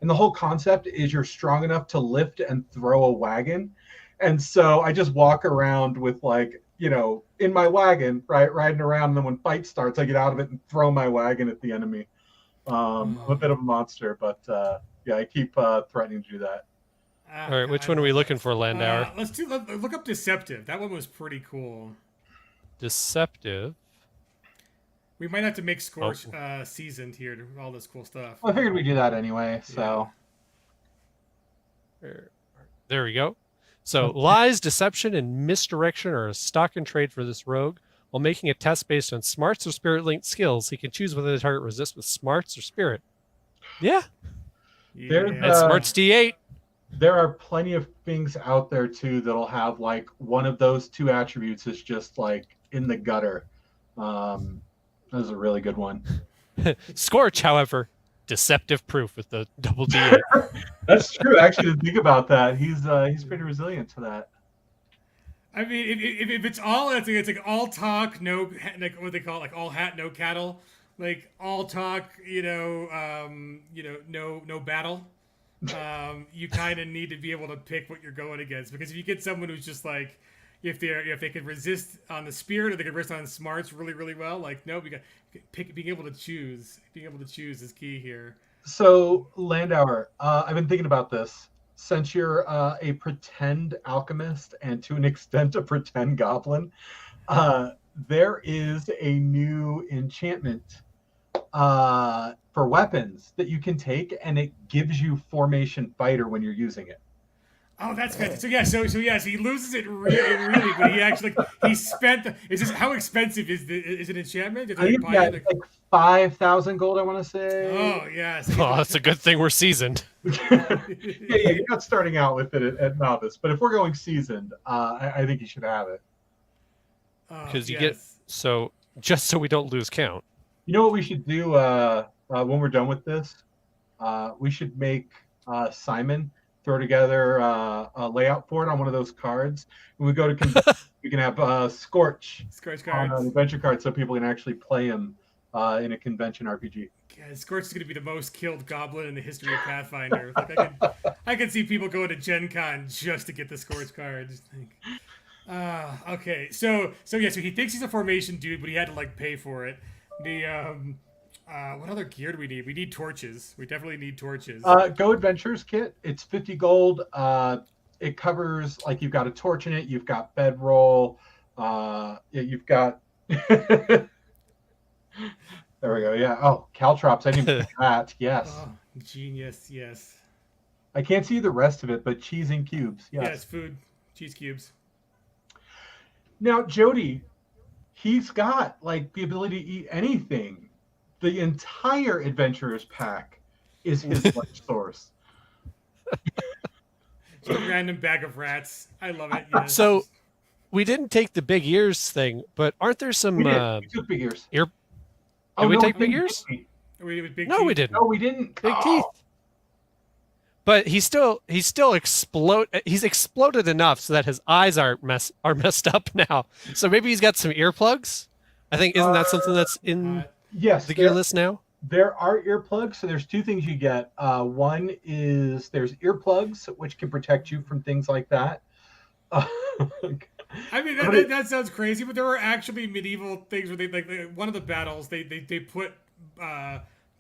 And the whole concept is you're strong enough to lift and throw a wagon. And so I just walk around with like, in my wagon, right, riding around. And then when fight starts, I get out of it and throw my wagon at the enemy. I'm a bit of a monster, but yeah, I keep threatening to do that. All right, which one are we looking for, Landauer? Let's look up Deceptive. That one was pretty cool. Deceptive. We might have to make SKORTCH seasoned here to all this cool stuff. Well, I figured we'd do that anyway, so. There we go. So lies, deception, and misdirection are a stock and trade for this rogue. While making a test based on smarts or spirit-linked skills, he can choose whether the target resists with smarts or spirit. Yeah. That's smarts D8. There are plenty of things out there, too, that'll have, like, one of those two attributes is just, like, in the gutter. That was a really good one. SKORTCH, however, deceptive proof with the double D8. That's true. Actually, to think about that, he's pretty resilient to that. I mean, if it's all, it's like all talk, no, like what they call it, like all hat, no cattle, like all talk, no battle. You kind of need to be able to pick what you're going against, because if you get someone who's just like, if they could resist on the spirit or they could resist on smarts really, really well, like no, we got being able to choose. Being able to choose is key here. So Landauer, I've been thinking about this. Since you're a pretend alchemist and to an extent a pretend goblin, there is a new enchantment for weapons that you can take, and it gives you formation fighter when you're using it. Oh, that's fantastic. So he loses it really, but he actually he spent. Is this how expensive is an enchantment? I think like 5,000 gold, I want to say. Oh yes. Oh, that's a good thing we're seasoned. yeah, you're not starting out with it at novice, but if we're going seasoned, I think you should have it. Because you get just so we don't lose count. You know what we should do when we're done with this? We should make Simon throw together a layout for it on one of those cards. When we go to we can have SKORTCH cards on an adventure card, so people can actually play them in a convention RPG. God, Scorch is going to be the most killed goblin in the history of Pathfinder. Like I can see people going to Gen Con just to get the Scorch card. Just think. Okay, so he thinks he's a formation dude, but he had to like pay for it. The what other gear do we need? We need torches. We definitely need torches. Go Adventures Kit. It's 50 gold. It covers, like, you've got a torch in it. You've got bedroll. You've got. There we go. Yeah. Oh, caltrops. I didn't even think that. Yes. Oh, genius. Yes. I can't see the rest of it, but cheese and cubes. Yes. Yes. Food. Cheese cubes. Now, Jody, he's got like the ability to eat anything. The entire Adventurers pack is his lunch source. Just a random bag of rats. I love it. Yes. So we didn't take the big ears thing, but aren't there some We took big ears. ear? Oh, Did we no, take big didn't. ears? With big No, teeth? we didn't. No, we didn't. Big Oh. teeth. But he's still he's exploded enough so that his eyes are messed up now. So maybe he's got some earplugs. I think isn't that something that's in Yes, the gear list now? there are earplugs. So there's two things you get. One is there's earplugs, which can protect you from things like that. I mean, that sounds crazy, but there were actually medieval things where one of the battles they put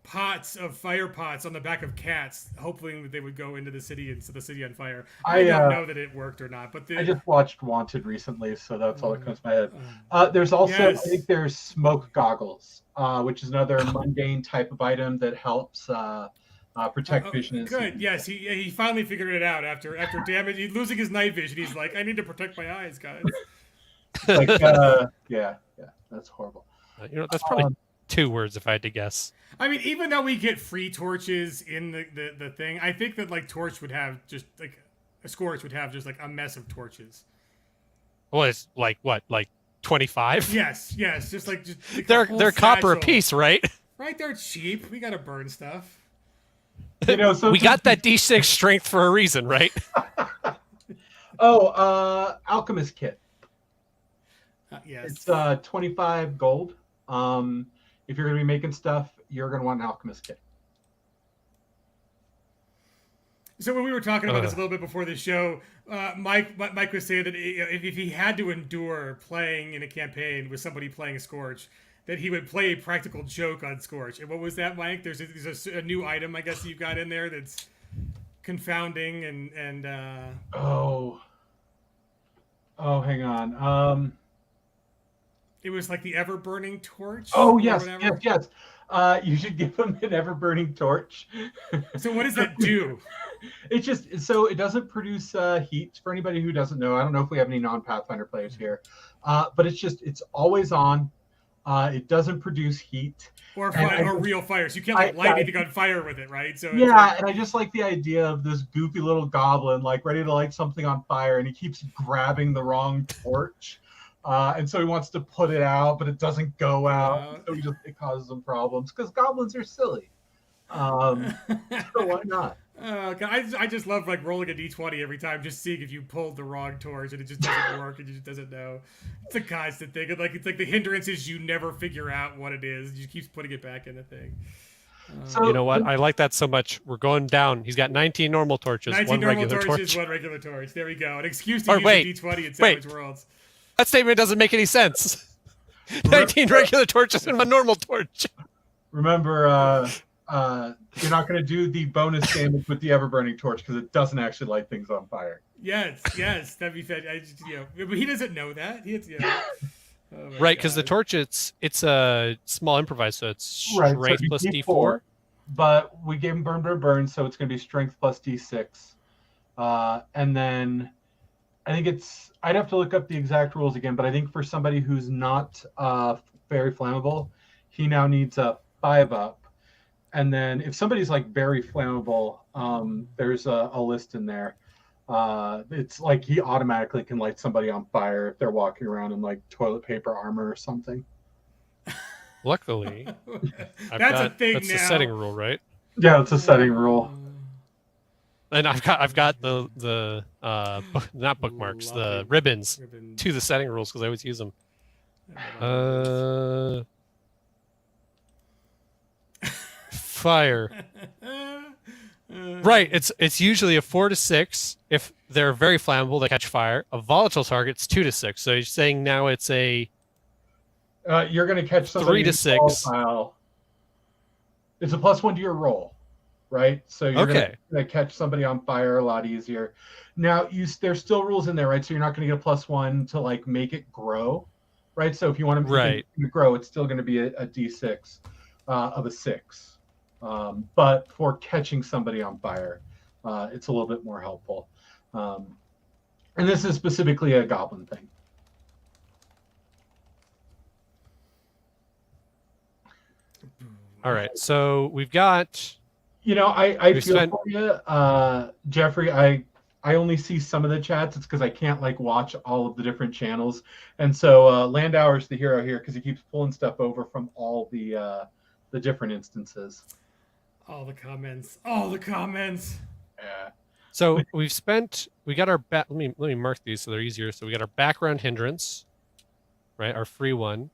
pots of fire pots on the back of cats, hoping that they would go into the city and set the city on fire. I don't know that it worked or not, but I just watched Wanted recently, so that's all that comes to my head. There's also, Yes. I think there's smoke goggles, which is another mundane type of item that helps protect vision. And good. Yes, he finally figured it out after damage. He's losing his night vision. He's like, I need to protect my eyes, guys. Like, yeah, that's horrible. That's probably 2 words if I had to guess. I mean, even though we get free torches in the thing, I think that like Torch would have just like a Scorch would have just like a mess of torches. Well, it's like what, like 25? Yes, just like they're a whole copper a satchel. piece, right? Right, they're cheap. We gotta burn stuff. So We got that D6 strength for a reason, right? Alchemist Kit. Yes. It's 25 gold. If you're going to be making stuff, you're going to want an Alchemist Kit. So when we were talking about this a little bit before the show, Mike was saying that if he had to endure playing in a campaign with somebody playing a Scorch, that he would play a practical joke on Scorch. And what was that, Mike? There's a new item, I guess, you've got in there that's confounding and Oh, hang on. It was like the ever-burning torch. Oh, or yes. whatever. You should give him an ever-burning torch. So what does that do? It's just, so it doesn't produce heat. For anybody who doesn't know, I don't know if we have any non-Pathfinder players here, but it's always on. It doesn't produce heat. Or real fire. So you can't light anything on fire with it, right? So and I just like the idea of this goofy little goblin, like ready to light something on fire, and he keeps grabbing the wrong torch. And so he wants to put it out, but it doesn't go out. So it causes him problems because goblins are silly. So why not? I just love like rolling a d20 every time, just seeing if you pulled the wrong torch and it just doesn't work and you just doesn't know. It's a constant thing. It's like the hindrance is you never figure out what it is. You keep putting it back in the thing. So, you know what? I like that so much. We're going down. He's got 19 normal torches, 19 one normal regular torches, torch. one regular torch. There we go. An excuse to use a d20 in Savage Worlds. That statement doesn't make any sense. 19 regular torches and one normal torch. Remember, you're not going to do the bonus damage with the ever-burning torch because it doesn't actually light things on fire. Yes, that'd be fed. But he doesn't know that. Right, because the torch it's a small improvise, so it's strength plus D4. But we gave him burn, so it's going to be strength plus D6. And then I think I'd have to look up the exact rules again, but I think for somebody who's not very flammable, he now needs a 5-up. And then if somebody's like very flammable, there's a list in there. It's like he automatically can light somebody on fire if they're walking around in like toilet paper armor or something. Luckily, that's a setting rule, right? Yeah, it's a setting rule. And I've got the not bookmarks, the ribbons to the setting rules because I always use them. fire. Right, it's usually a 4 to 6. If they're very flammable, they catch fire. A volatile target's 2 to 6. So you're saying now it's a You're going to catch somebody 3 to who's 6. volatile. It's a +1 to your roll, right? So you're Okay. going to catch somebody on fire a lot easier. Now, there's still rules in there, right? So you're not going to get a +1 to like make it grow, right? So if you want them Right. to grow, it's still going to be a D6 of a 6. But for catching somebody on fire, it's a little bit more helpful. And this is specifically a goblin thing. All right, so we've got. You know, I feel spent... for you, Jeffrey. I only see some of the chats. It's because I can't like watch all of the different channels, and so Landauer's the hero here because he keeps pulling stuff over from all the different instances. All the comments. All the comments. Yeah. So we got our let me mark these so they're easier. So we got our background hindrance, right? Our free one.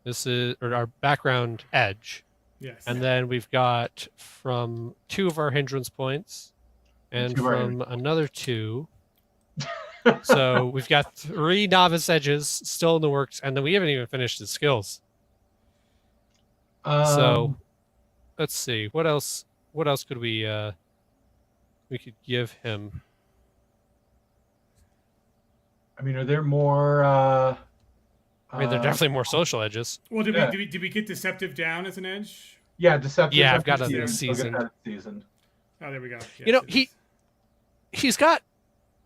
This is our background edge. Yes. And then we've got from 2 of our hindrance points and from another 2. So we've got 3 novice edges still in the works, and then we haven't even finished the skills. So let's see. What else could we could give him? I mean, are there more? I mean, they're definitely more social edges. Well, did we get deceptive down as an edge? Yeah, deceptive. Yeah, I've got a seasoned. Oh, there we go. Yes, You know, he's got,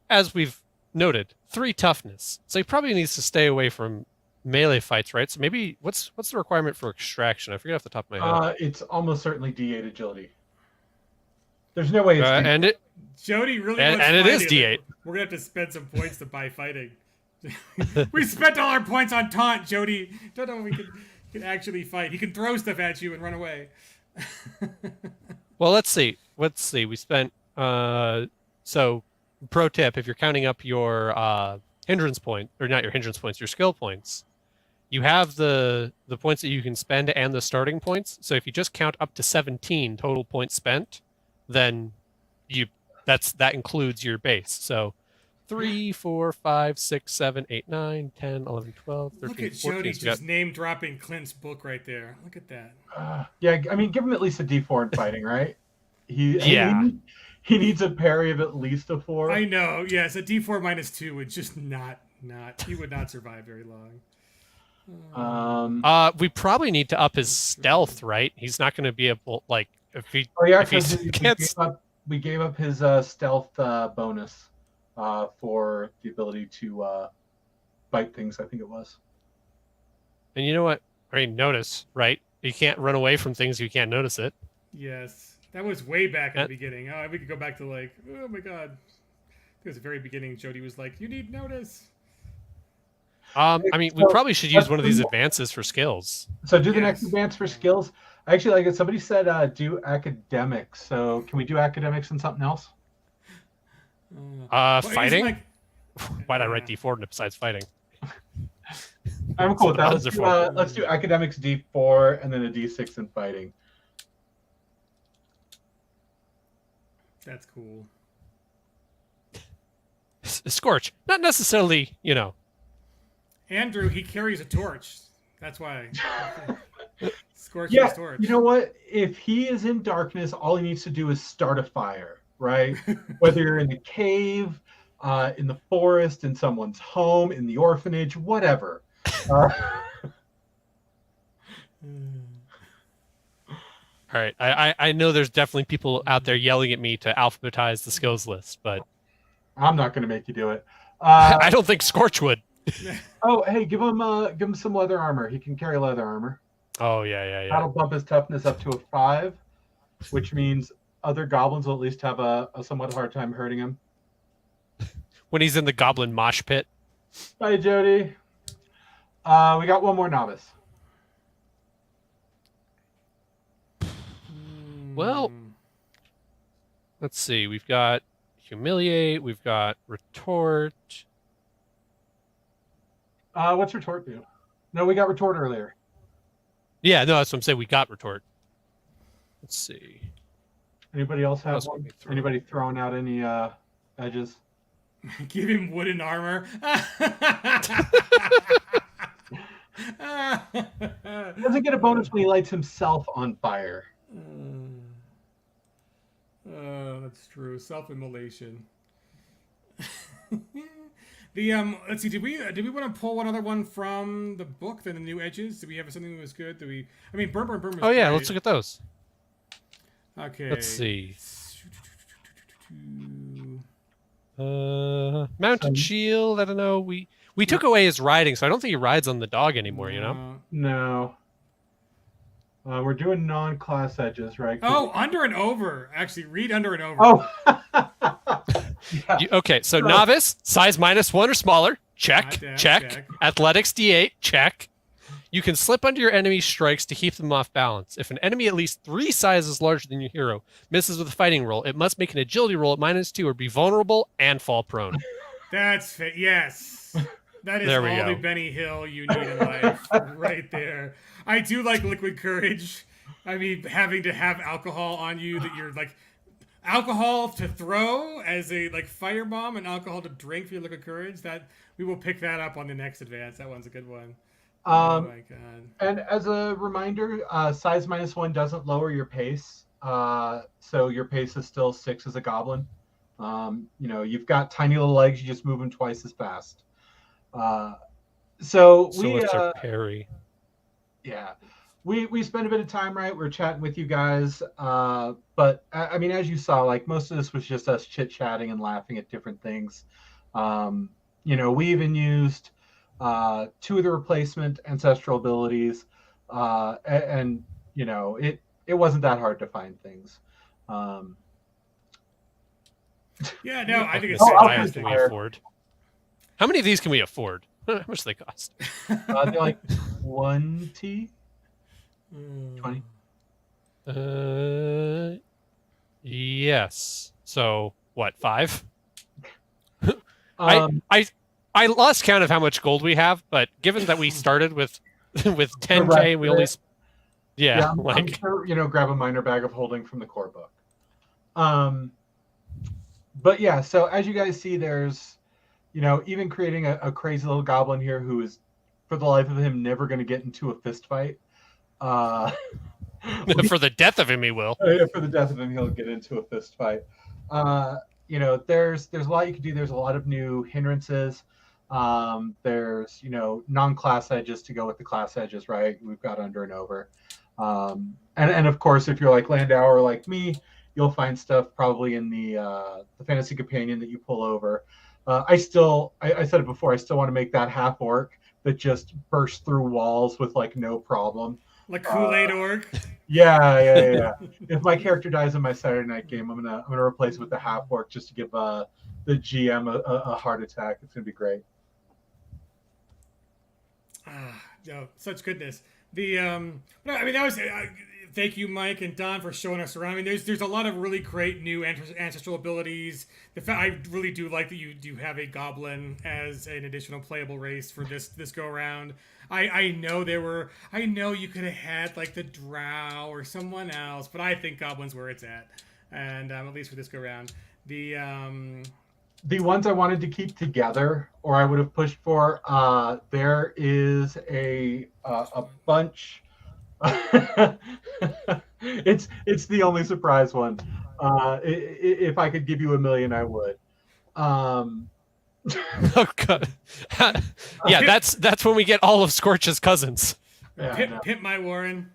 as we've noted, 3 toughness, so he probably needs to stay away from melee fights, right? So maybe what's the requirement for extraction? I forget off the top of my head. It's almost certainly D8 agility. There's no way it's and it Jody really and wants it is fighting. D8. We're gonna have to spend some points to buy fighting. We spent all our points on taunt, Jody. Don't know if we can actually fight. He can throw stuff at you and run away. Well, let's see. We spent so pro tip, if you're counting up your hindrance point, or not your hindrance points, your skill points, you have the points that you can spend and the starting points. So if you just count up to 17 total points spent, then that includes your base. So 3, 4, 5, 6, 7, 8, 9, 10, 11, 12, 13, Look at 14. Jody just name dropping Clint's book right there. Look at that. Yeah, I mean, give him at least a D4 in fighting, right? He needs a parry of at least a 4. I know. Yes, a D4 -2 would just not. He would not survive very long. We probably need to up his stealth, right? He's not going to be able, like, if he. Oh yeah, if he can't. We gave up his stealth bonus for the ability to bite things. I think it was. And you know what? I mean, notice, right? You can't run away from things. You can't notice it. Yes, that was way back in the beginning. Oh, we could go back to like, oh my god, it was the very beginning. Jody was like, "You need notice." I mean, we probably should use one of these advances for skills. So do the next advance for skills. I actually like it. Somebody said do academics. So can we do academics and something else? Fighting? Like, why'd I write D4 besides fighting? I'm cool with that. Let's do academics D4 and then a D6 in fighting. That's cool. SKORTCH, not necessarily, you know. Andrew, he carries a torch. That's why. SKORTCH Yeah, his torch. you know what? If he is in darkness, all he needs to do is start a fire, right? Whether you're in the cave, in the forest, in someone's home, in the orphanage, whatever. All right, I know there's definitely people out there yelling at me to alphabetize the skills list, but I'm not going to make you do it. I don't think SKORTCH would. Oh, hey, give him some leather armor. He can carry leather armor. Oh yeah. That'll bump his toughness up to a 5, which means other goblins will at least have a somewhat hard time hurting him. When he's in the goblin mosh pit. Bye, Jody. We got one more novice. Well, let's see. We've got humiliate. We've got retort. What's retort do? No, we got retort earlier. Yeah, no, that's what I'm saying. We got retort. Let's see. Anybody else have else one? can we throw? Anybody throwing out any edges? Give him wooden armor. He doesn't get a bonus when he lights himself on fire. That's true. Self-immolation. Let's see. Did we want to pull one other one from the book? Then the new edges. Did we have something that was good? Did we? I mean, Burn. Was Oh yeah, great. let's look at those. Okay. Let's see. Mounted shield. I don't know. We took away his riding, so I don't think he rides on the dog anymore. You know. No. We're doing non-class edges, right? Oh, under and over. Actually, read under and over. Oh. Yeah. Okay, so novice, size -1 or smaller. Check. Check. Check. Athletics D8. Check. You can slip under your enemy's strikes to keep them off balance. If an enemy at least 3 sizes larger than your hero misses with a fighting roll, it must make an agility roll at -2 or be vulnerable and fall prone. That's yes. That is There we all the go. Benny Hill you need in life, right there. I do like liquid courage. I mean, having to have alcohol on you that you're like alcohol to throw as a like firebomb and alcohol to drink for your liquid courage. That we will pick that up on the next advance. That one's a good one. Oh my god. And as a reminder, size -1 doesn't lower your pace. So your pace is still 6 as a goblin. You've got tiny little legs. You just move them twice as fast. So what's our parry? Yeah. We spent a bit of time, right? We're chatting with you guys. But I mean, as you saw, like most of this was just us chit-chatting and laughing at different things. We even used 2 of the replacement ancestral abilities. It wasn't that hard to find things. Yeah, no, I think it's Alchemist fantastic. can we afford? How many of these can we afford? How much do they cost? They're like 20. 20. Yes. So what? 5? Um, I lost count of how much gold we have, but given that we started with 10K, we only I'm sure, grab a minor bag of holding from the core book. But yeah, so as you guys see, there's, even creating a crazy little goblin here who is, for the life of him, never going to get into a fist fight. for the death of him, he will. For the death of him, he'll get into a fist fight. There's a lot you can do. There's a lot of new hindrances. There's, non-class edges to go with the class edges, right? We've got under and over. And of course, if you're like Landau or like me, you'll find stuff probably in the Fantasy Companion that you pull over. I said it before, I still want to make that half orc that just bursts through walls with like no problem. Like Kool-Aid orc. Yeah. If my character dies in my Saturday night game, I'm gonna replace it with the half orc just to give the GM a heart attack. It's gonna be great. Such goodness. That was. Thank you, Mike and Don, for showing us around. I mean, there's a lot of really great new ancestral abilities. I really do like that you do have a goblin as an additional playable race for this go around. I know you could have had like the drow or someone else, but I think goblins where it's at, and at least for this go around. The ones I wanted to keep together, or I would have pushed for, there is a bunch. It's the only surprise one. If I could give you $1 million, I would. Oh god. Yeah, that's when we get all of SKORTCH's cousins. Pimp my Warren.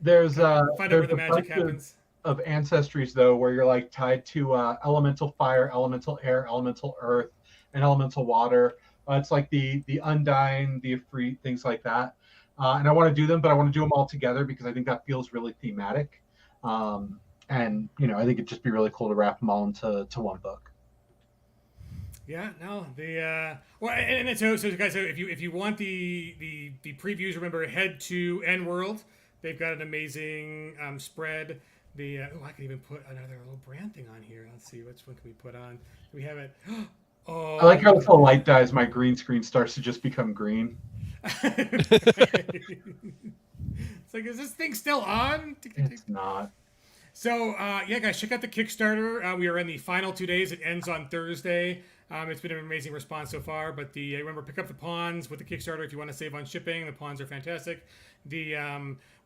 There's find out where the magic happens. Of ancestries though, where you're like tied to elemental fire, elemental air, elemental earth, and elemental water. It's like the undying, the Ifrit, things like that. And I want to do them, but I want to do them all together because I think that feels really thematic. And I think it'd just be really cool to wrap them all into one book. Yeah, no, so guys, so if you want the previews, remember, head to N-World. They've got an amazing spread. I can even put another little brand thing on here. Let's see, which one can we put on? We have it. Oh, I like how if the light dies, my green screen starts to just become green. It's like, is this thing still on? It's not. So, yeah, guys, check out the Kickstarter. We are in the final 2 days. It ends on Thursday. It's been an amazing response so far. But remember, pick up the pawns with the Kickstarter if you want to save on shipping. The pawns are fantastic.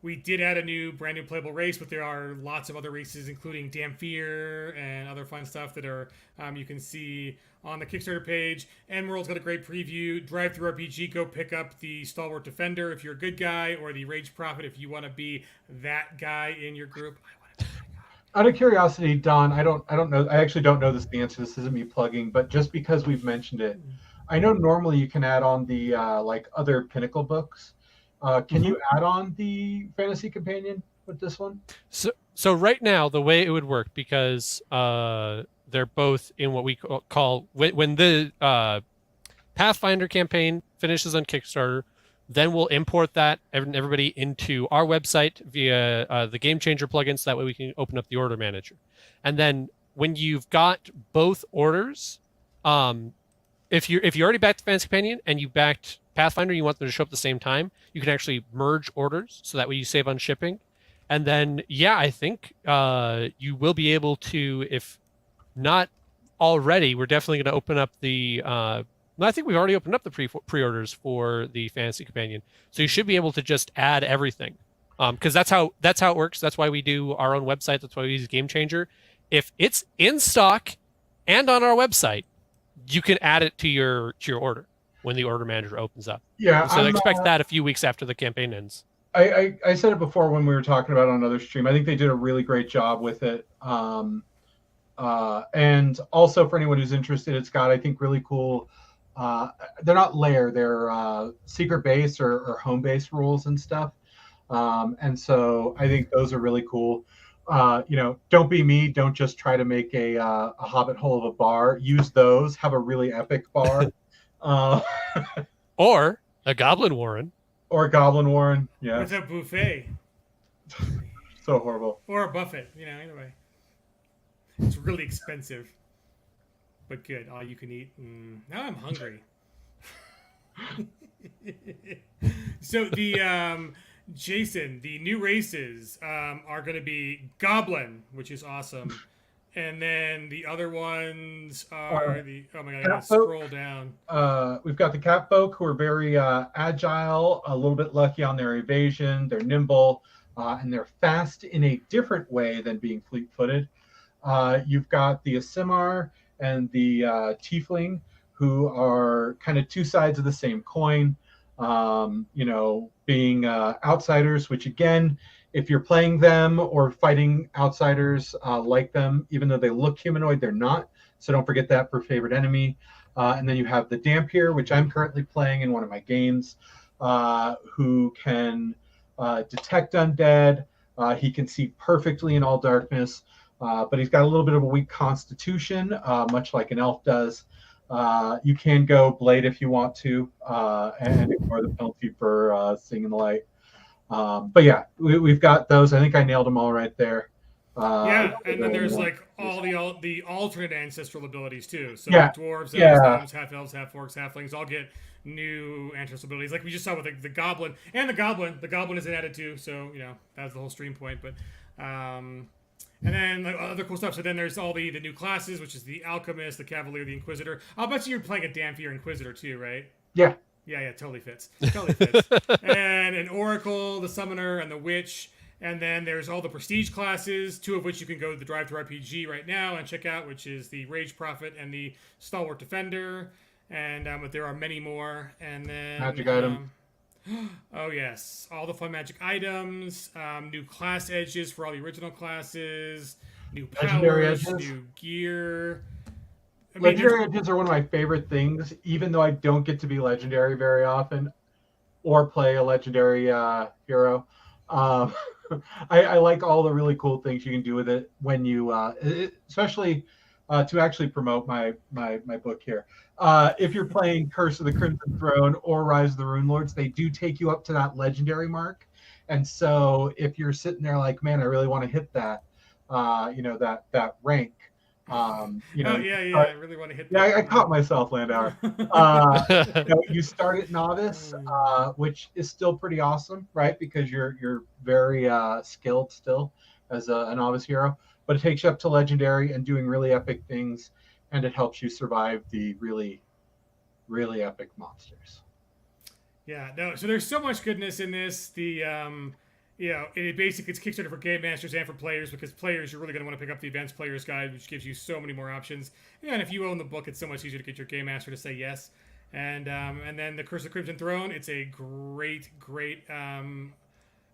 We did add a brand new playable race, but there are lots of other races, including Dampier and other fun stuff that are you can see on the Kickstarter page. Endworld's got a great preview. Drive-Thru RPG, go pick up the Stalwart Defender if you're a good guy, or the Rage Prophet if you want to be that guy in your group. Out of curiosity, Don, I don't know. I actually don't know this answer. This isn't me plugging, but just because we've mentioned it, I know normally you can add on the like other Pinnacle books. Can you add on the Fantasy Companion with this one? So right now, the way it would work, because they're both in what we call when the Pathfinder campaign finishes on Kickstarter, then we'll import that everybody into our website via the Game Changer plugin, so that way we can open up the order manager. And then when you've got both orders, if you already backed the Fantasy Companion and you backed Pathfinder, you want them to show up at the same time, you can actually merge orders, so that way you save on shipping. And then, yeah, I think you will be able to, if not already, we're definitely going to open up the I think we've already opened up the pre-orders for the Fantasy Companion, so you should be able to just add everything, because that's how it works. That's why we do our own website. That's why we use Game Changer. If it's in stock and on our website, you can add it to your order when the order manager opens up. Yeah. So expect that a few weeks after the campaign ends. I said it before when we were talking about it on another stream. I think they did a really great job with it. And also for anyone who's interested, it's got, I think, really cool. They're not layer, they're secret base or home base rules and stuff. And so I think those are really cool. Don't be me. Don't just try to make a hobbit hole of a bar. Use those. Have a really epic bar. Or a Goblin Warren. Or a Goblin Warren. Yeah. What's a buffet? So horrible. Or a buffet. Either way. It's really expensive. But good. All you can eat. Now I'm hungry. So Jason, the new races are going to be Goblin, which is awesome. And then the other ones are oh my god, I gotta scroll down. We've got the cat folk, who are very agile, a little bit lucky on their evasion. They're nimble, and they're fast in a different way than being fleet-footed. You've got the Asimar and the Tiefling, who are kind of two sides of the same coin. Being outsiders, which again, if you're playing them or fighting outsiders like them, even though they look humanoid, they're not. So don't forget that for favorite enemy. And then you have the Dampier, which I'm currently playing in one of my games, who can detect undead. He can see perfectly in all darkness, but he's got a little bit of a weak constitution, much like an elf does. You can go Blade if you want to, and ignore the penalty for seeing in the light. But yeah, we've got those. I think I nailed them all right there. And then there's like all the alternate ancestral abilities too. So dwarves, elves, half elves, half orcs, halflings all get new ancestral abilities. Like we just saw with the goblin and the goblin isn't added too. So that's the whole stream point. But and then other cool stuff. So then there's all the new classes, which is the Alchemist, the Cavalier, the Inquisitor. I'll bet you're playing a Dampier Inquisitor too, right? Yeah. Yeah, totally fits. Totally fits. And an Oracle, the Summoner, and the Witch. And then there's all the Prestige classes, two of which you can go to the Drive-Thru RPG right now and check out, which is the Rage Prophet and the Stalwart Defender. And but there are many more. And then magic item. Oh yes, all the fun magic items, new class edges for all the original classes, new powers, new gear. Legendary edges are one of my favorite things, even though I don't get to be legendary very often or play a legendary hero. I like all the really cool things you can do with it when you, especially to actually promote my book here. If you're playing Curse of the Crimson Throne or Rise of the Rune Lords, they do take you up to that legendary mark. And so if you're sitting there like, man, I really want to hit that, that rank. I really want to hit that. Yeah, I caught myself, Landauer. You start at novice, which is still pretty awesome, right? Because you're very skilled still. as a novice hero, but it takes you up to legendary and doing really epic things, and it helps you survive the really, really epic monsters. Yeah, no. So there's so much goodness in this. It basically it's Kickstarter for game masters and for players, because players, you're really going to want to pick up the Advanced Player's Guide, which gives you so many more options. Yeah, and if you own the book, it's so much easier to get your game master to say yes. And then the Curse of Crimson Throne. It's a great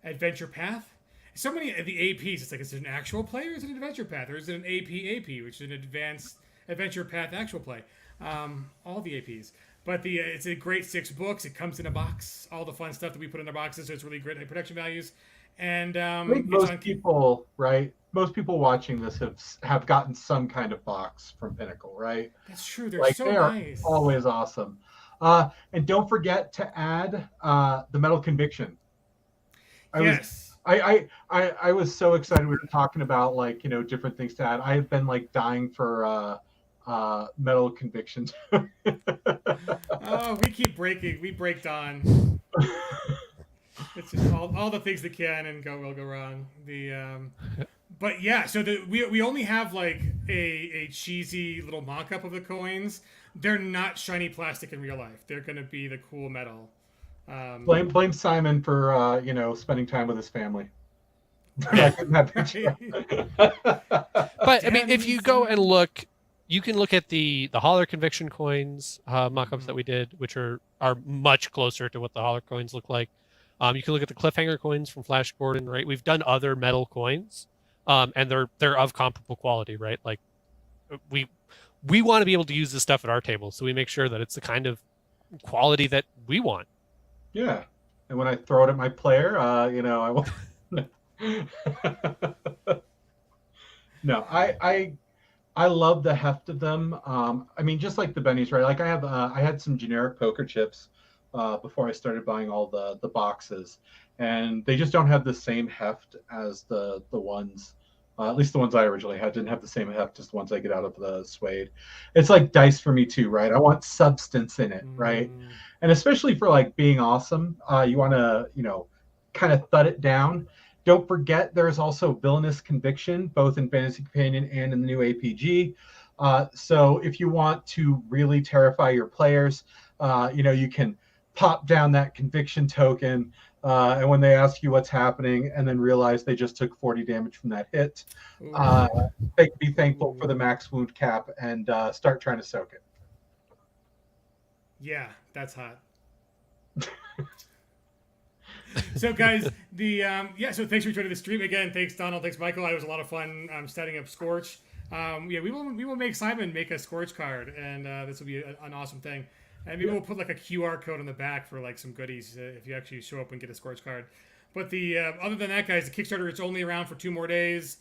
adventure path. So many of the APs, it's like, is it an actual play or is it an adventure path, or is it an AP, which is an advanced adventure path actual play? All the APs. But it's a great 6 books. It comes in a box. All the fun stuff that we put in our boxes, so it's really great production values. And I think most people, right? Most people watching this have gotten some kind of box from Pinnacle, right? That's true. They're Like so they are nice. always awesome. And don't forget to add the Metal Conviction. I was so excited. We were talking about different things to add. I have been dying for Metal Conviction. Oh, we break Dawn. It's just all the things that can and will go wrong. But yeah, so we only have a cheesy little mock-up of the coins. They're not shiny plastic in real life. They're gonna be the cool metal. Blame Simon for spending time with his family. But I mean, if you go and look, you can look at the Holler Conviction coins mock-ups that we did, which are much closer to what the Holler coins look like. You can look at the Cliffhanger coins from Flash Gordon, right? We've done other metal coins, and they're of comparable quality, right? Like we want to be able to use this stuff at our table, so we make sure that it's the kind of quality that we want. Yeah, and when I throw it at my player, I will. No, I love the heft of them. I mean, just like the bennies, right? Like I had some generic poker chips before I started buying all the boxes, and they just don't have the same heft as the ones. At least the ones I originally had didn't have the same heft as the ones I get out of the suede. It's like dice for me too, right? I want substance in it, right? And especially for being awesome, you want to kind of thud it down. Don't forget, there's also Villainous Conviction, both in Fantasy Companion and in the new APG. So if you want to really terrify your players, you can pop down that conviction token, and when they ask you what's happening and then realize they just took 40 damage from that hit, be thankful for the max wound cap and start trying to soak it. Yeah, that's hot. So guys, so thanks for joining the stream again. Thanks Donald, thanks Michael. It was a lot of fun setting up SKORTCH. We will make Simon make a SKORTCH card, and this will be an awesome thing. And maybe we'll put a QR code on the back for some goodies if you actually show up and get a SKORTCH card. But other than that, guys, the Kickstarter is only around for 2 more days.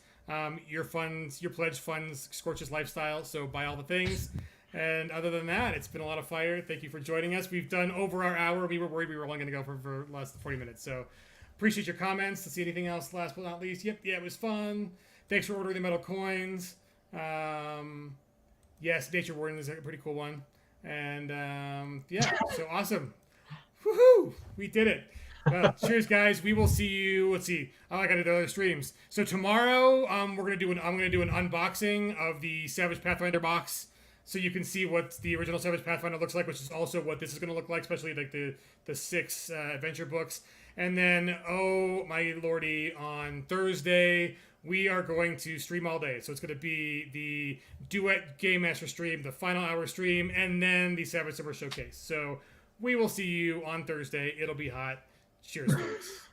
Your pledge funds SKORTCH's lifestyle, so buy all the things. And other than that, it's been a lot of fire. Thank you for joining us. We've done over our hour. We were worried we were only going to go for less than 40 minutes. So appreciate your comments. To see anything else, last but not least. Yep, yeah, it was fun. Thanks for ordering the metal coins. Yes, Nature Warden is a pretty cool one. And so awesome. Woohoo! We did it. Well, cheers, guys. We will see you. Let's see. Oh, I got to do other streams. So tomorrow, I'm gonna do an unboxing of the Savage Pathfinder box, so you can see what the original Savage Pathfinder looks like, which is also what this is going to look like, especially the 6 adventure books. And then, oh my lordy, on Thursday, we are going to stream all day. So it's going to be the Duet Game Master stream, the final hour stream, and then the Savage Summer Showcase. So we will see you on Thursday. It'll be hot. Cheers, folks.